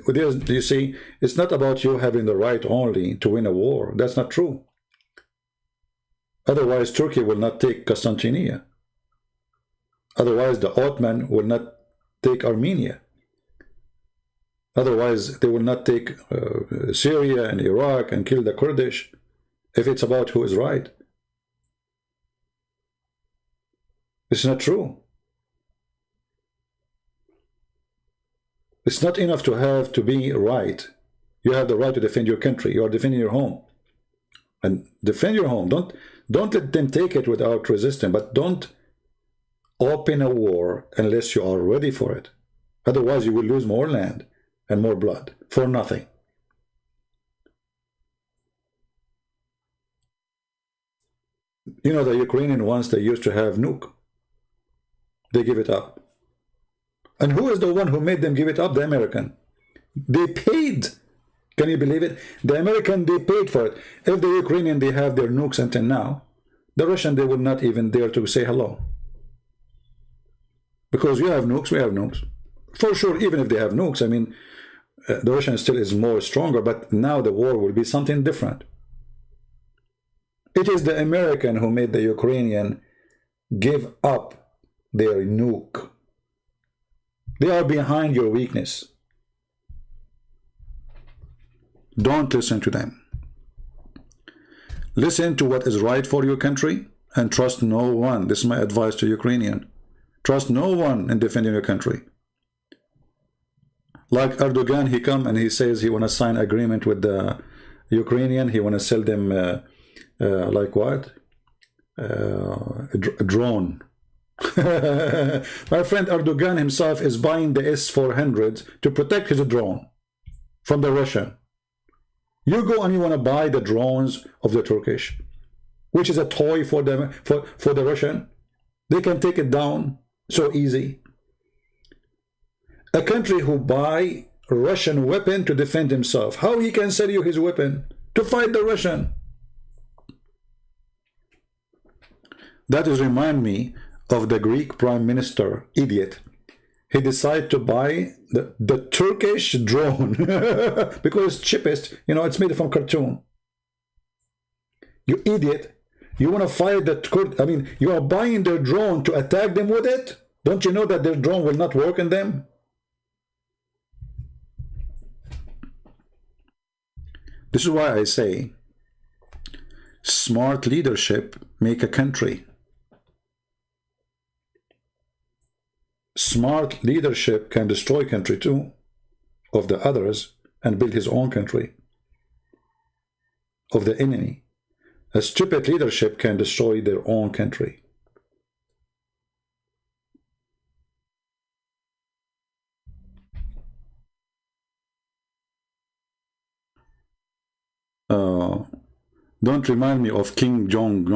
you see, it's not about you having the right only to win a war. That's not true. Otherwise, Turkey will not take Constantinople. Otherwise, the Ottoman will not take Armenia. Otherwise, they will not take Syria and Iraq and kill the Kurdish if it's about who is right. It's not true. It's not enough to be right. You have the right to defend your country. You are defending your home. And defend your home. Don't let them take it without resistance, but don't open a war unless you are ready for it. Otherwise, you will lose more land and more blood for nothing. You know, the Ukrainian ones, they used to have nuke. They give it up. And who is the one who made them give it up? The American. They paid. Can you believe it? The American, they paid for it. If the Ukrainian, they have their nukes until now, the Russian, they would not even dare to say hello. Because you have nukes, we have nukes. For sure, even if they have nukes, I mean, the Russian still is more stronger, but now the war will be something different. It is the American who made the Ukrainian give up their nuke. They are behind your weakness. Don't listen to them. Listen to what is right for your country and trust no one. This is my advice to Ukrainian. Trust no one in defending your country. Like Erdogan, he come and he says he want to sign agreement with the Ukrainian. He want to sell them like what? A drone. My friend Erdogan himself is buying the S-400 to protect his drone from the Russian. You go and you want to buy the drones of the Turkish, which is a toy for them, for the Russian. They can take it down so easy. A country who buy a Russian weapon to defend himself, how he can sell you his weapon to fight the Russian? That is remind me of the Greek Prime Minister, idiot. He decided to buy the Turkish drone because it's cheapest. You know, it's made from cartoon. You idiot. You want to fight the Kurd? I mean, you are buying their drone to attack them with it? Don't you know that their drone will not work in them? This is why I say smart leadership make a country. Smart leadership can destroy country too, of the others, and build his own country, of the enemy. A stupid leadership can destroy their own country. Don't remind me of King Jong.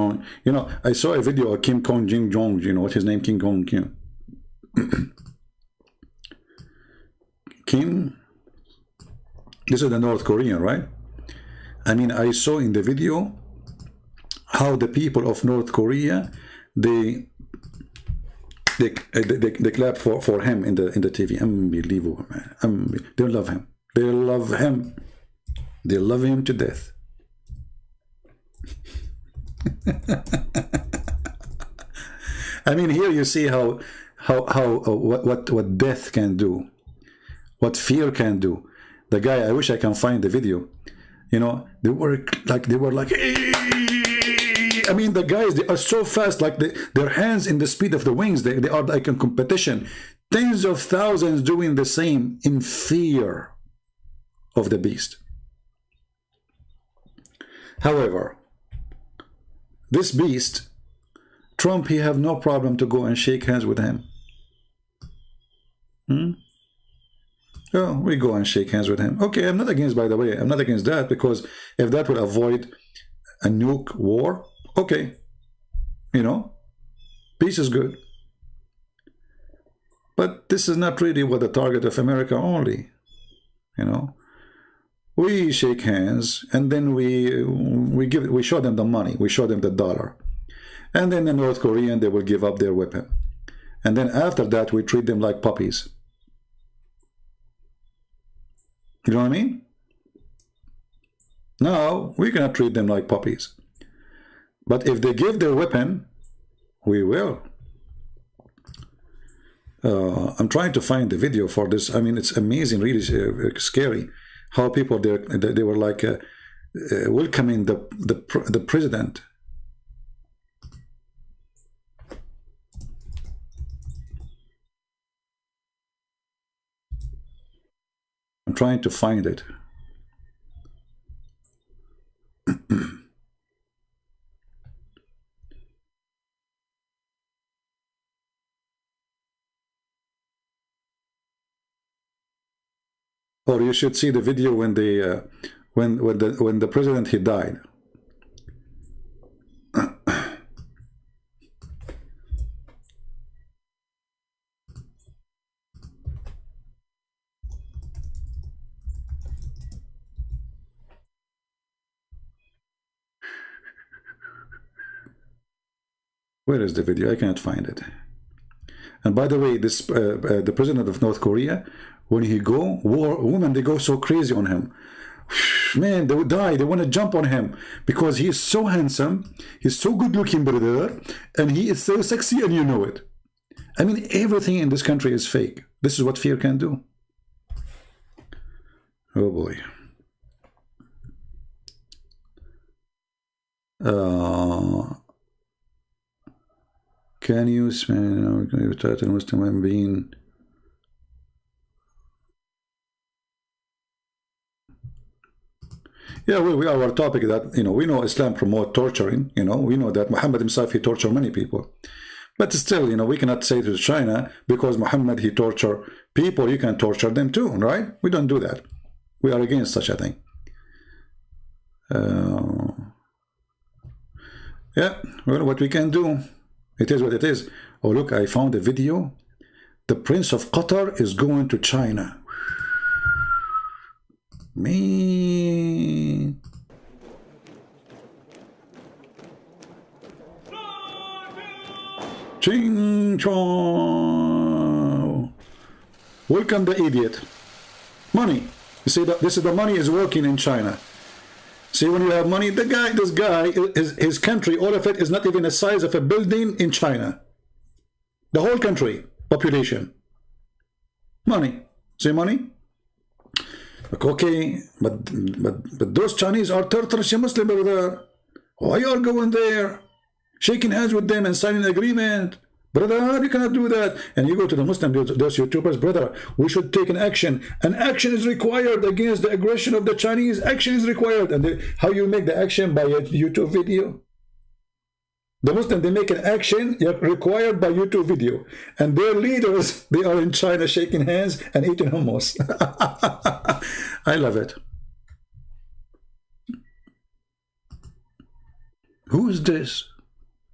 You know, I saw a video of Kim Kong Jing Jong. You know what his name? King Kong Kim. Kim. This is the North Korean, right? I mean, I saw in the video how the people of North Korea they clap for him in the TV. Unbelievable, man. They love him. They love him. They love him to death. I mean, here you see what death can do, what fear can do. The guy, I wish I can find the video. You know, they were like, hey! I mean, the guys, they are so fast, like their hands in the speed of the wings. They are like in competition. Tens of thousands doing the same in fear of the beast. However, this beast, Trump, he have no problem to go and shake hands with him. Oh, we go and shake hands with him. Okay, I'm not against, by the way, I'm not against that, because if that would avoid a nuke war, okay, you know, peace is good. But this is not really what the target of America only, you know. We shake hands, and then we show them the money, we show them the dollar, and then the North Korean, they will give up their weapon, and then after that we treat them like puppies. You know what I mean? Now we cannot treat them like puppies, but if they give their weapon, we will. I'm trying to find the video for this. I mean, it's amazing, really scary. How people they were like welcoming the president. I'm trying to find it. Or you should see the video when the when the president he died. Where is the video? I cannot find it. And by the way, this the president of North Korea, when he go, women, they go so crazy on him. Man, they would die. They want to jump on him because he is so handsome. He's so good looking, brother. And he is so sexy, and you know it. I mean, everything in this country is fake. This is what fear can do. Oh boy. Can you smell title Muslim being? Yeah, we our topic that, you know, we know Islam promote torturing, you know, we know that Muhammad himself, he tortured many people. But still, you know, we cannot say to China, because Muhammad, he tortured people, you can torture them too, right? We don't do that. We are against such a thing. Yeah, well, what we can do, it is what it is. Oh, look, I found a video. The Prince of Qatar is going to China. Me. Ching chong. Welcome the idiot. Money. You see that this is the money is working in China. See, when you have money, this guy, his country, all of it is not even the size of a building in China. The whole country, population. Money. See money? Okay, but those Chinese are torturous Muslim over there. Why you are going there? Shaking hands with them and signing an agreement. Brother, you cannot do that. And you go to the Muslim, those YouTubers, brother, we should take an action. An action is required against the aggression of the Chinese. Action is required. And how you make the action? By a YouTube video. The Muslim, they make an action required by YouTube video. And their leaders, they are in China shaking hands and eating hummus. I love it. Who is this?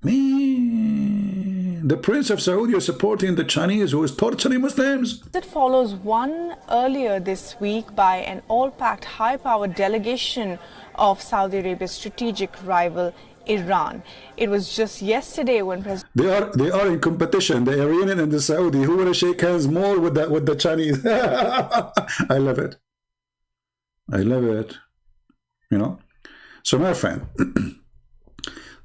Me, the Prince of Saudi is supporting the Chinese who is torturing Muslims. It follows one earlier this week by an all-packed high-powered delegation of Saudi Arabia's strategic rival Iran. It was just yesterday when President They are in competition, the Iranian and the Saudi. Who will shake hands more with the Chinese? I love it. I love it. You know. So my friend,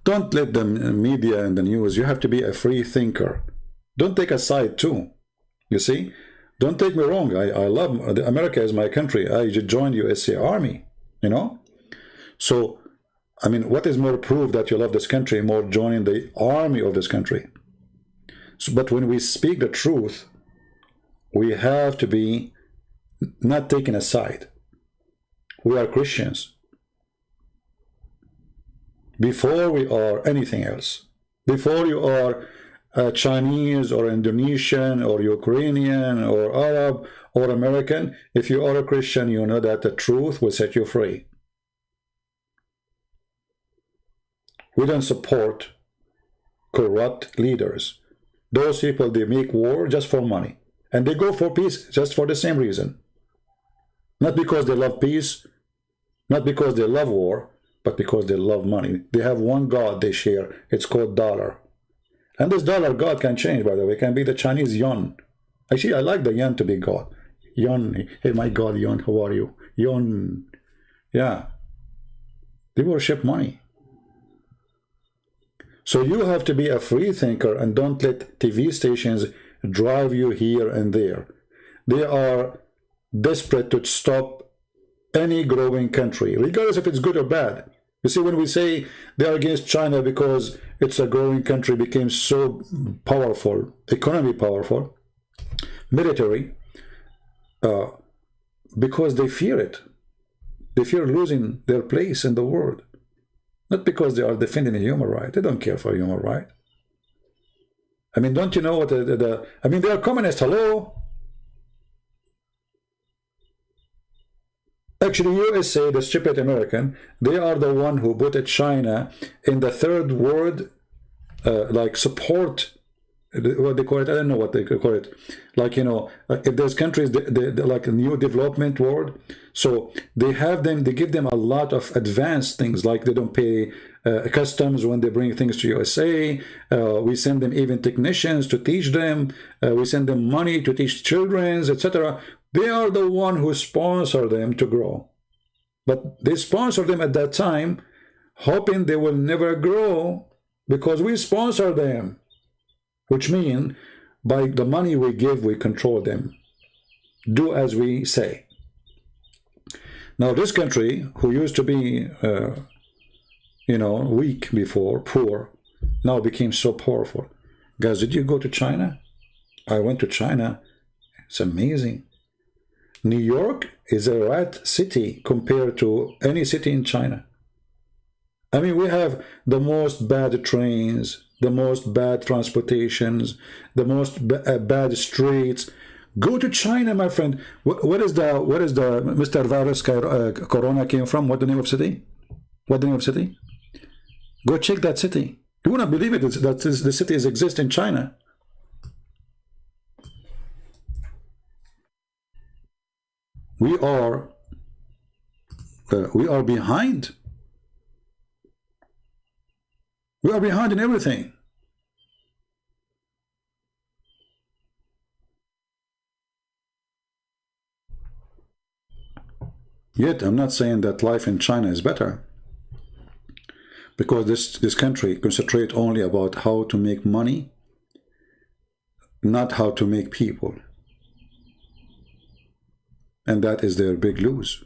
don't let the media and the news. You have to be a free thinker. Don't take a side too. You see. Don't take me wrong. I love America is my country. I just joined USA Army. You know. So. I mean, what is more proof that you love this country, more joining the army of this country? So, but when we speak the truth, we have to be not taking a side. We are Christians. Before we are anything else, before you are Chinese or Indonesian or Ukrainian or Arab or American, if you are a Christian, you know that the truth will set you free. We don't support corrupt leaders. Those people, they make war just for money. And they go for peace just for the same reason. Not because they love peace, not because they love war, but because they love money. They have one God they share. It's called dollar. And this dollar God can change, by the way. It can be the Chinese yuan. Actually, I like the yuan to be God. Yuan, hey, my God, yuan, how are you? Yuan. Yeah. They worship money. So you have to be a free thinker and don't let TV stations drive you here and there. They are desperate to stop any growing country, regardless if it's good or bad. You see, when we say they are against China because it's a growing country, became so powerful, economy powerful, military, because they fear it. They fear losing their place in the world. Not because they are defending a human right. They don't care for human right. I mean, don't you know what I mean, they are communists, hello? Actually, USA, the stupid American, they are the one who put China in the third world, like support, what they call it, I don't know what they call it. Like, you know, if there's countries, like a new development world, so they have them, they give them a lot of advanced things, like they don't pay customs when they bring things to USA. We send them even technicians to teach them. We send them money to teach children, etc. They are the one who sponsor them to grow. But they sponsor them at that time, hoping they will never grow because we sponsor them. Which means, by the money we give, we control them. Do as we say. Now, this country, who used to be, you know, weak before, poor, now became so powerful. Guys, did you go to China? I went to China. It's amazing. New York is a rat city compared to any city in China. I mean, we have the most bad trains, the most bad transportations, the most bad streets. Go to China, my friend. What is the Mr. Virus Corona came from? What the name of city? What the name of city? Go check that city. You wouldn't believe it that the cities exist in China. We are behind. We are behind in everything. Yet, I'm not saying that life in China is better, because this country concentrates only about how to make money, not how to make people. And that is their big lose.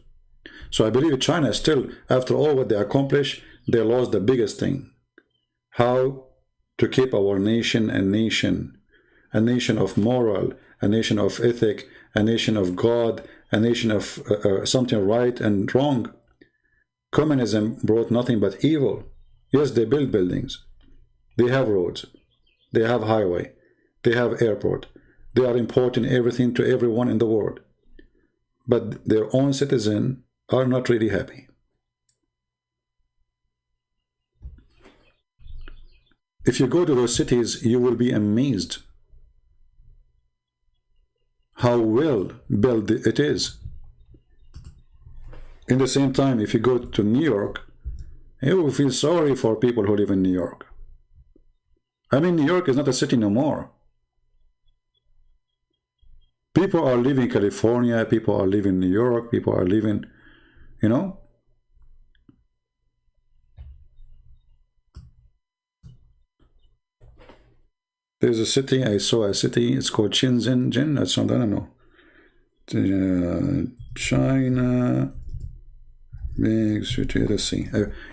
So I believe China still, after all what they accomplished, they lost the biggest thing. How to keep our nation a nation of moral, a nation of ethic, a nation of God, a nation of something right and wrong. Communism brought nothing but evil. Yes, they build buildings. They have roads. They have highway. They have airport. They are importing everything to everyone in the world. But their own citizens are not really happy. If you go to those cities, you will be amazed how well built it is. In the same time, if you go to New York, you will feel sorry for people who live in New York. I mean, New York is not a city no more. People are leaving California, people are leaving New York, people are leaving, you know. There's a city, I saw a city, it's called Shenzhen, that's not, I don't know. China, big city, let's see.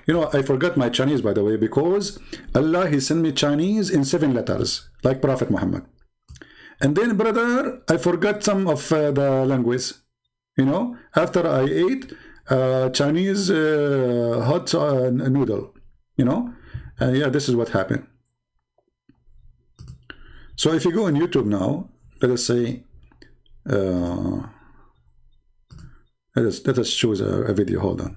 You know, I forgot my Chinese, by the way, because Allah, He sent me Chinese in 7 letters, like Prophet Muhammad. And then, brother, I forgot some of the language. You know, after I ate Chinese hot noodle, you know, yeah, this is what happened. So if you go on YouTube now, let us say, let us choose a video. Hold on.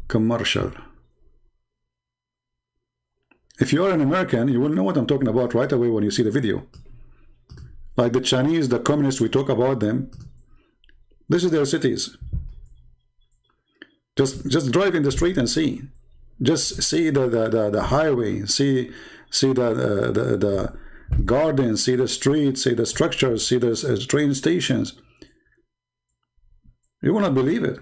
Commercial. If you are an American, you will know what I'm talking about right away when you see the video. Like the Chinese, the communists, we talk about them. This is their cities. Just drive in the street and see. Just see the highway, see the gardens, see the streets, see the structures, see the train stations. You will not believe it.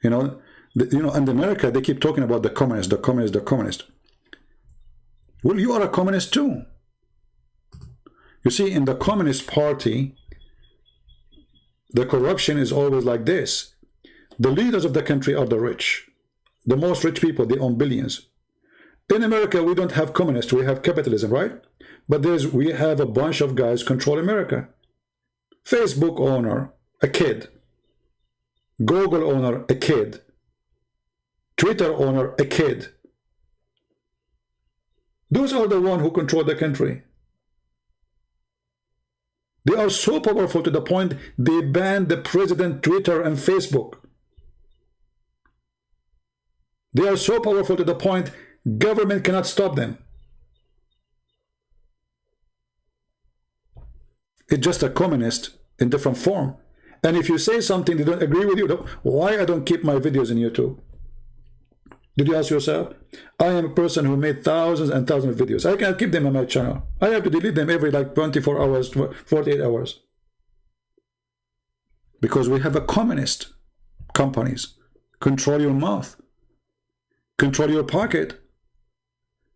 You know, in America they keep talking about the communist, the communist, the communist. Well, you are a communist too. You see, in the Communist Party, the corruption is always like this. The leaders of the country are the rich. The most rich people, they own billions. In America, we don't have communists, we have capitalism, right? But we have a bunch of guys control America. Facebook owner, a kid. Google owner, a kid. Twitter owner, a kid. Those are the ones who control the country. They are so powerful to the point they banned the president, Twitter, and Facebook. They are so powerful to the point government cannot stop them. It's just a communist in different form. And if you say something they don't agree with you, why I don't keep my videos in YouTube? Did you ask yourself? I am a person who made thousands and thousands of videos. I cannot keep them on my channel. I have to delete them every like 24 hours, 48 hours. Because we have a communist companies. Control your mouth. Control your pocket.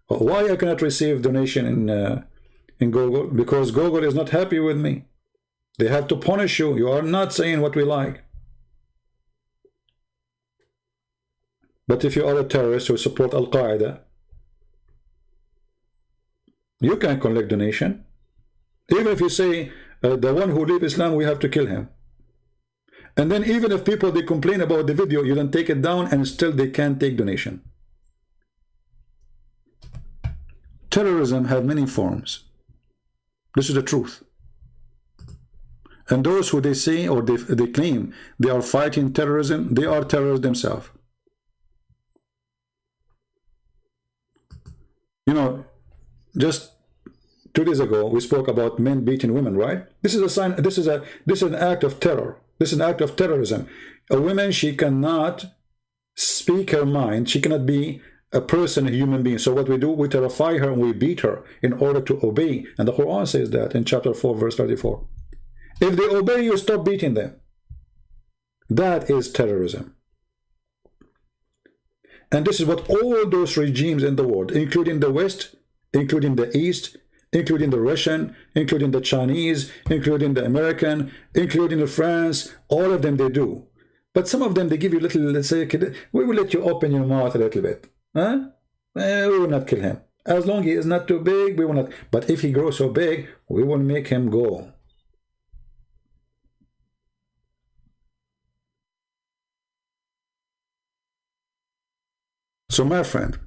Why I cannot receive donation in Google? Because Google is not happy with me. They have to punish you. You are not saying what we like. But if you are a terrorist who support Al-Qaeda, you can collect donation. Even if you say, the one who leaves Islam, we have to kill him. And then even if people, they complain about the video, you don't take it down and still they can't take donation. Terrorism have many forms. This is the truth. And those who they say or they claim they are fighting terrorism, they are terrorists themselves. You know, just 2 days ago we spoke about men beating women, right? This is a sign. This is an act of terror. This is an act of terrorism. A woman, she cannot speak her mind. She cannot be a person, a human being. So what we do, we terrify her and we beat her in order to obey. And the Quran says that in chapter 4, verse 34. If they obey you, stop beating them. That is terrorism. And this is what all those regimes in the world, including the West, including the East, including the Russian, including the Chinese, including the American, including the France, all of them they do. But some of them they give you a little, let's say, we will let you open your mouth a little bit. Huh? We will not kill him. As long as he is not too big, we will not. But if he grows so big, we will make him go. So my friend,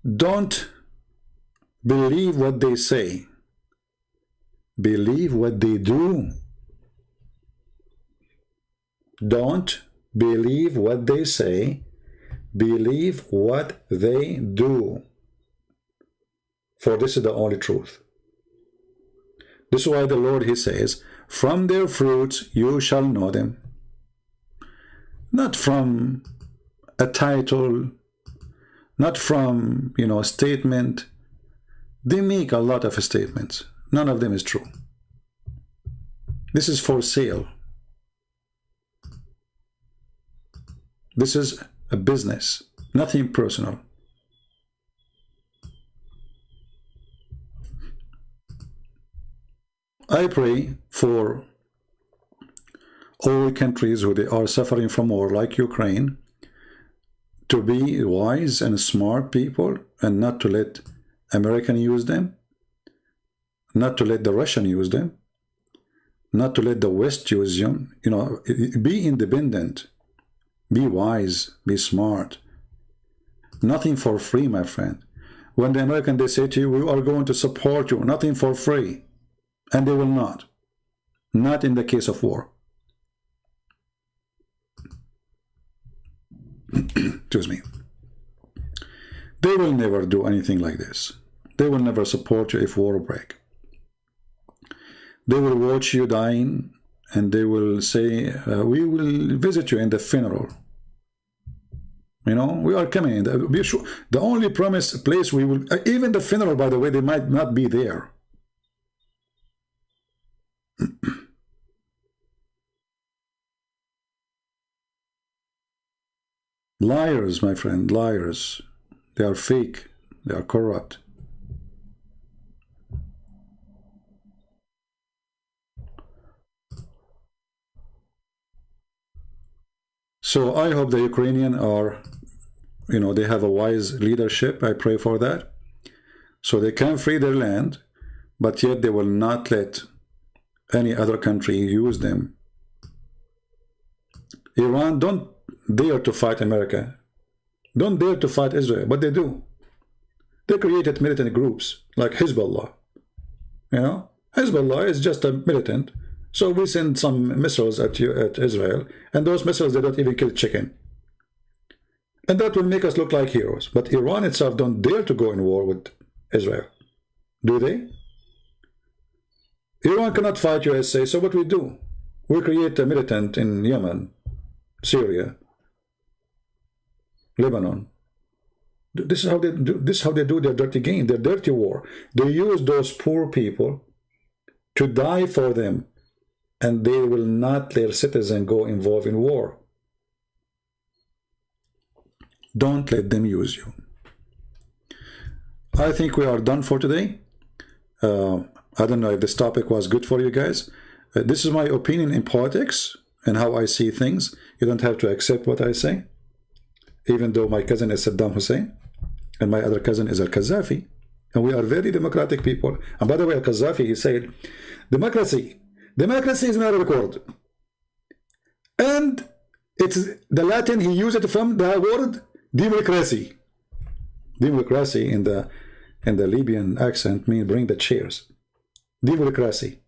don't believe what they say. Believe what they do. Don't believe what they say. believe what they do, for this is the only truth. This is why the Lord, he says, from their fruits you shall know them. Not from a title, not from, you know, a statement. They make a lot of statements. None of them is true. This is for sale. This is a business, nothing personal. I pray for all countries who they are suffering from war, like Ukraine, to be wise and smart people and not to let American use them, not to let the Russian use them, not to let the West use them. You know, be independent, be wise, be smart. Nothing for free, my friend. When the American, they say to you, we are going to support you, nothing for free. And they will not. Not in the case of war. Excuse me. They will never do anything like this. They will never support you if war break. They will watch you dying and they will say, we will visit you in the funeral. You know, we are coming. The only promised place we will, even the funeral, by the way, they might not be there. Liars, my friend, liars. They are fake. They are corrupt. So I hope the Ukrainian are, you know, they have a wise leadership. I pray for that. So they can free their land, but yet they will not let any other country use them. Iran don't dare to fight America. Don't dare to fight Israel, but they do. They created militant groups like Hezbollah. You know, Hezbollah is just a militant. So we send some missiles at Israel, and those missiles, they don't even kill chicken. And that will make us look like heroes. But Iran itself don't dare to go in war with Israel. Do they? Iran cannot fight USA, so what we do? We create a militant in Yemen, Syria, Lebanon. This is how they do. This is how they do their dirty game, their dirty war. They use those poor people to die for them, and they will not let citizens go involved in war. Don't let them use you. I think we are done for today. I don't know if this topic was good for you guys. This is my opinion in politics and how I see things. You don't have to accept what I say, even though my cousin is Saddam Hussein and my other cousin is Al-Qaddafi, and we are very democratic people. And by the way, Al-Qaddafi, he said, democracy is not a record. And it's the Latin, he used it from the word democracy. Democracy in the Libyan accent means bring the chairs. Democracy.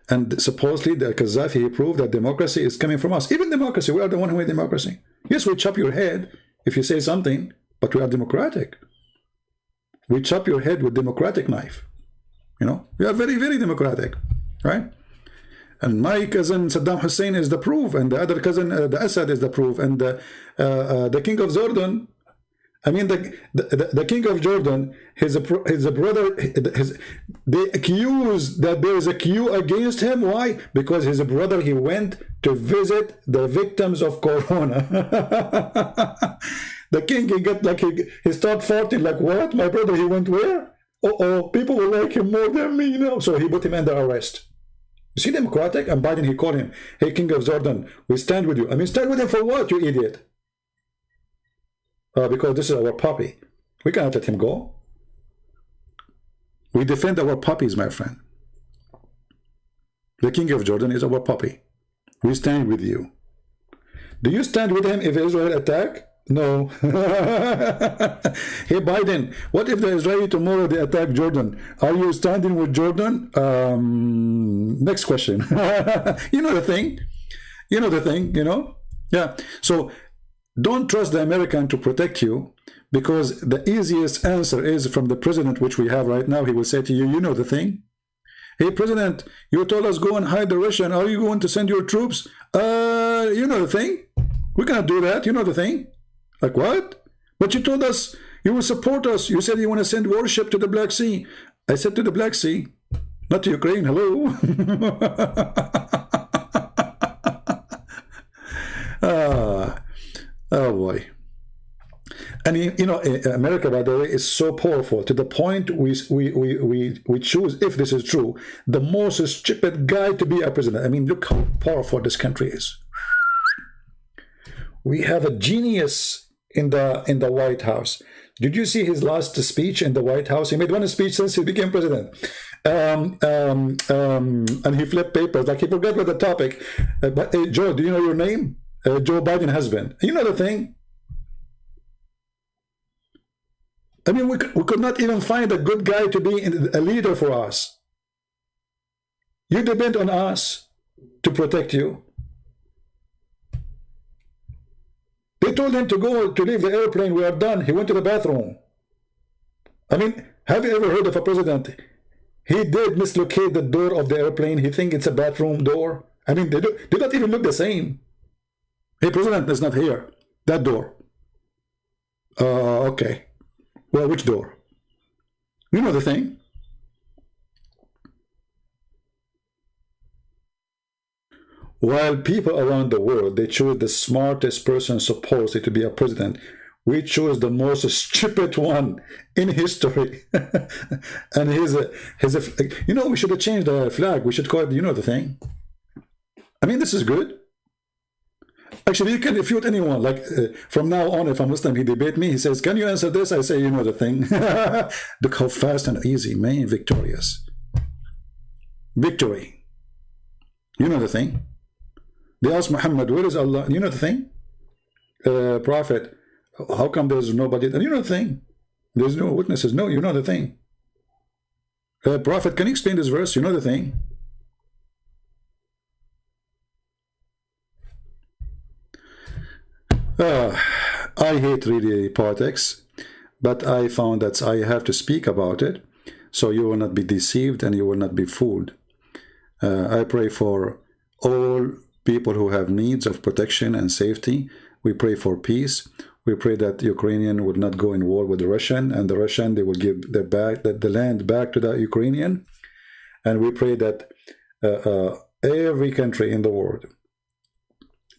And supposedly the Qaddafi, he proved that democracy is coming from us. Even democracy, we are the one who made democracy. Yes, we chop your head if you say something, but we are democratic. We chop your head with democratic knife. You know, we are very, very democratic, right? And my cousin Saddam Hussein is the proof, and the other cousin, the Assad, is the proof, and the king of Jordan, I mean, the king of Jordan, his brother, they accuse that there is a coup against him. Why? Because his brother, he went to visit the victims of Corona. The king, he got like, he started farting, like, what? My brother, he went where? Uh-oh, people will like him more than me, you know. So he put him under arrest. You see, democratic? And Biden, he called him, hey, king of Jordan, we stand with you. I mean, stand with him for what, you idiot? Because this is our puppy. We cannot let him go. We defend our puppies, my friend. The king of Jordan is our puppy. We stand with you. Do you stand with him if Israel attack? No. Hey, Biden, what if the Israeli tomorrow they attack Jordan? Are you standing with Jordan? Next question. You know the thing. You know the thing, you know? Yeah. So Don't trust the American to protect you, because the easiest answer is from the president, which we have right now. He will say to you, you know the thing. Hey, President, you told us go and hide the Russian. Are you going to send your troops? You know the thing. We cannot do that. You know the thing. Like what? But you told us you will support us. You said you want to send warship to the Black Sea. I said to the Black Sea, not to Ukraine. Hello. Oh boy. And you know, America, by the way, is so powerful to the point we choose, if this is true, the most stupid guy to be a president. I mean, look how powerful this country is. We have a genius in the White House. Did you see his last speech in the White House? He made one speech since he became president. And he flipped papers, like he forgot what the topic. But Joe, do you know your name? Joe Biden's husband. You know the thing. I mean, we could not even find a good guy to be a leader for us. You depend on us to protect you. They told him to go to leave the airplane. We are done. He went to the bathroom. I mean, have you ever heard of a president? He did mislocate the door of the airplane. He thinks it's a bathroom door. I mean, they don't even look the same. Hey, President is not here. That door. Okay. Well, which door? You know the thing. While people around the world, they choose the smartest person supposedly to be a president, we choose the most stupid one in history. And you know, we should have changed the flag. We should call it, you know the thing. I mean, this is good. Actually, you can refute anyone. Like from now on, if a Muslim, he debate me, he says, can you answer this? I say, you know the thing. Look how fast and easy, man, victorious. Victory. You know the thing. They asked Muhammad, where is Allah? You know the thing. Prophet, how come there's nobody? And you know the thing. There's no witnesses. No, you know the thing. Prophet, can you explain this verse? You know the thing. I hate really politics, but I found that I have to speak about it, so you will not be deceived and you will not be fooled. I pray for all people who have needs of protection and safety. We pray for peace. We pray that Ukrainian would not go in war with the Russian, and the Russian, they will give the land back to the Ukrainian. And we pray that every country in the world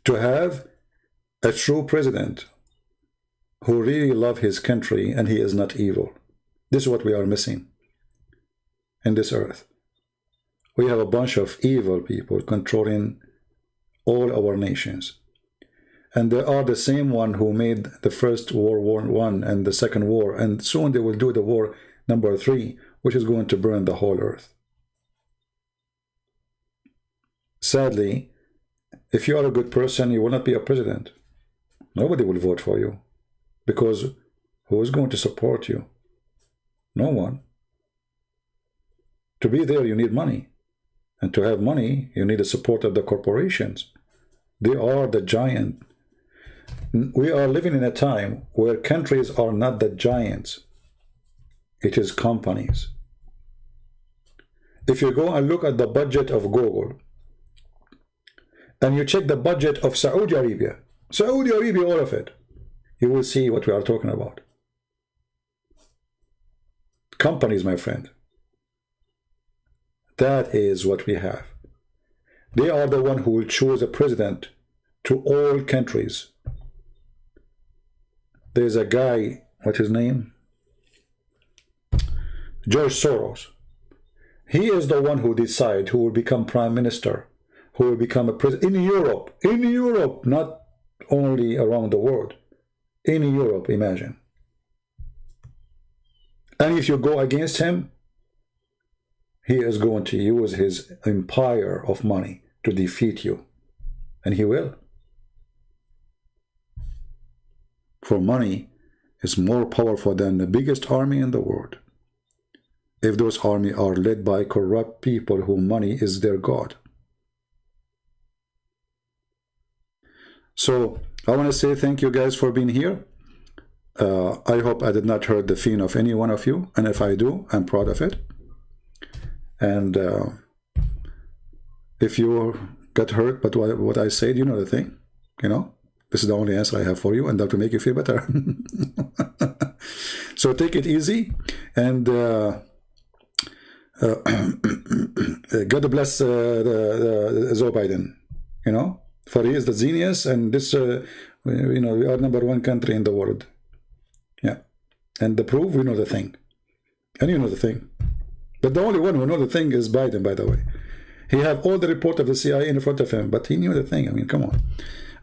to have a true president who really loves his country and he is not evil. This is what we are missing in this earth. We have a bunch of evil people controlling all our nations. And they are the same one who made the first World War I and the second war. And soon they will do the war number 3, which is going to burn the whole earth. Sadly, if you are a good person, you will not be a president. Nobody will vote for you, because who is going to support you? No one. To be there, you need money. And to have money, you need the support of the corporations. They are the giant. We are living in a time where countries are not the giants. It is companies. If you go and look at the budget of Google, and you check the budget of Saudi Arabia, all of it, you will see what we are talking about. Companies, my friend. That is what we have. They are the one who will choose a president to all countries. There's a guy, what's his name? George Soros. He is the one who decides who will become prime minister, who will become a president in Europe, not only around the world. In Europe, imagine. And if you go against him, he is going to use his empire of money to defeat you. And he will. For money is more powerful than the biggest army in the world. If those armies are led by corrupt people whom money is their god. So I want to say thank you guys for being here. I hope I did not hurt the feeling of any one of you, and if I do, I'm proud of it. And if you got hurt by what I said, you know the thing, you know, this is the only answer I have for you, and that will make you feel better. So take it easy, and God bless Joe Biden, you know, for he is the genius, and this, you know, we are #1 country in the world. Yeah, and the proof, we know the thing, and you know the thing. But the only one who knows the thing is Biden, by the way. He have all the report of the CIA in front of him, but he knew the thing. I mean, come on.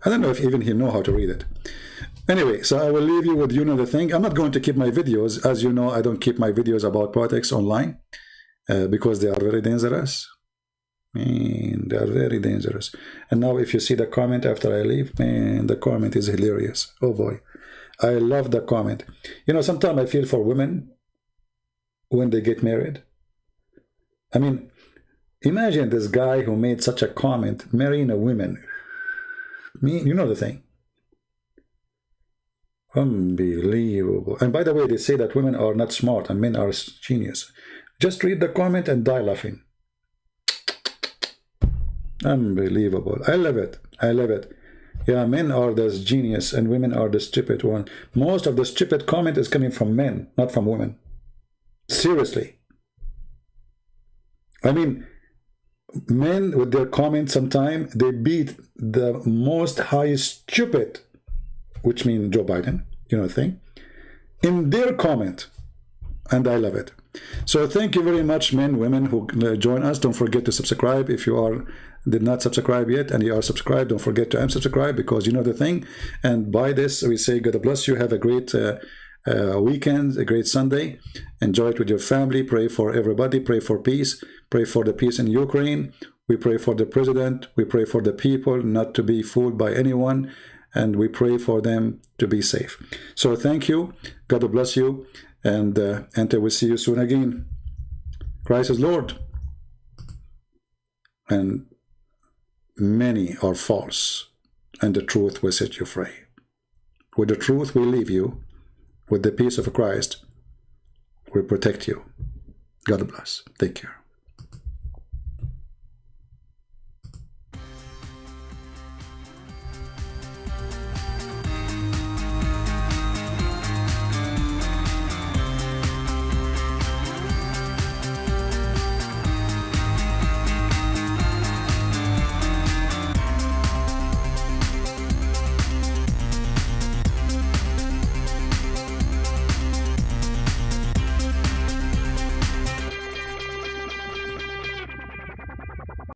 I don't know if even he know how to read it. Anyway, so I will leave you with you know the thing. I'm not going to keep my videos. As you know, I don't keep my videos about politics online because they are very dangerous. Man, they are very dangerous. And now if you see the comment after I leave, man, the comment is hilarious. Oh boy. I love the comment. You know, sometimes I feel for women when they get married. I mean, imagine this guy who made such a comment marrying a woman. You know the thing. Unbelievable. And by the way, they say that women are not smart and men are genius. Just read the comment and die laughing. Unbelievable. I love it. I love it. Yeah, men are the genius and women are the stupid one. Most of the stupid comment is coming from men, not from women. Seriously. I mean, men with their comments sometimes, they beat the most highest stupid, which means Joe Biden, you know the thing, in their comment. And I love it. So thank you very much, men, women who join us. Don't forget to subscribe. If you did not subscribe yet and you are subscribed, don't forget to unsubscribe, because you know the thing. And by this, we say God bless you. Have a great weekend, a great Sunday. Enjoy it with your family. Pray for everybody. Pray for peace. Pray for the peace in Ukraine. We pray for the president. We pray for the people not to be fooled by anyone. And we pray for them to be safe. So thank you. God bless you. And until we see you soon again. Christ is Lord. And many are false. And the truth will set you free. With the truth we leave you. With the peace of Christ, we protect you. God bless. Take care.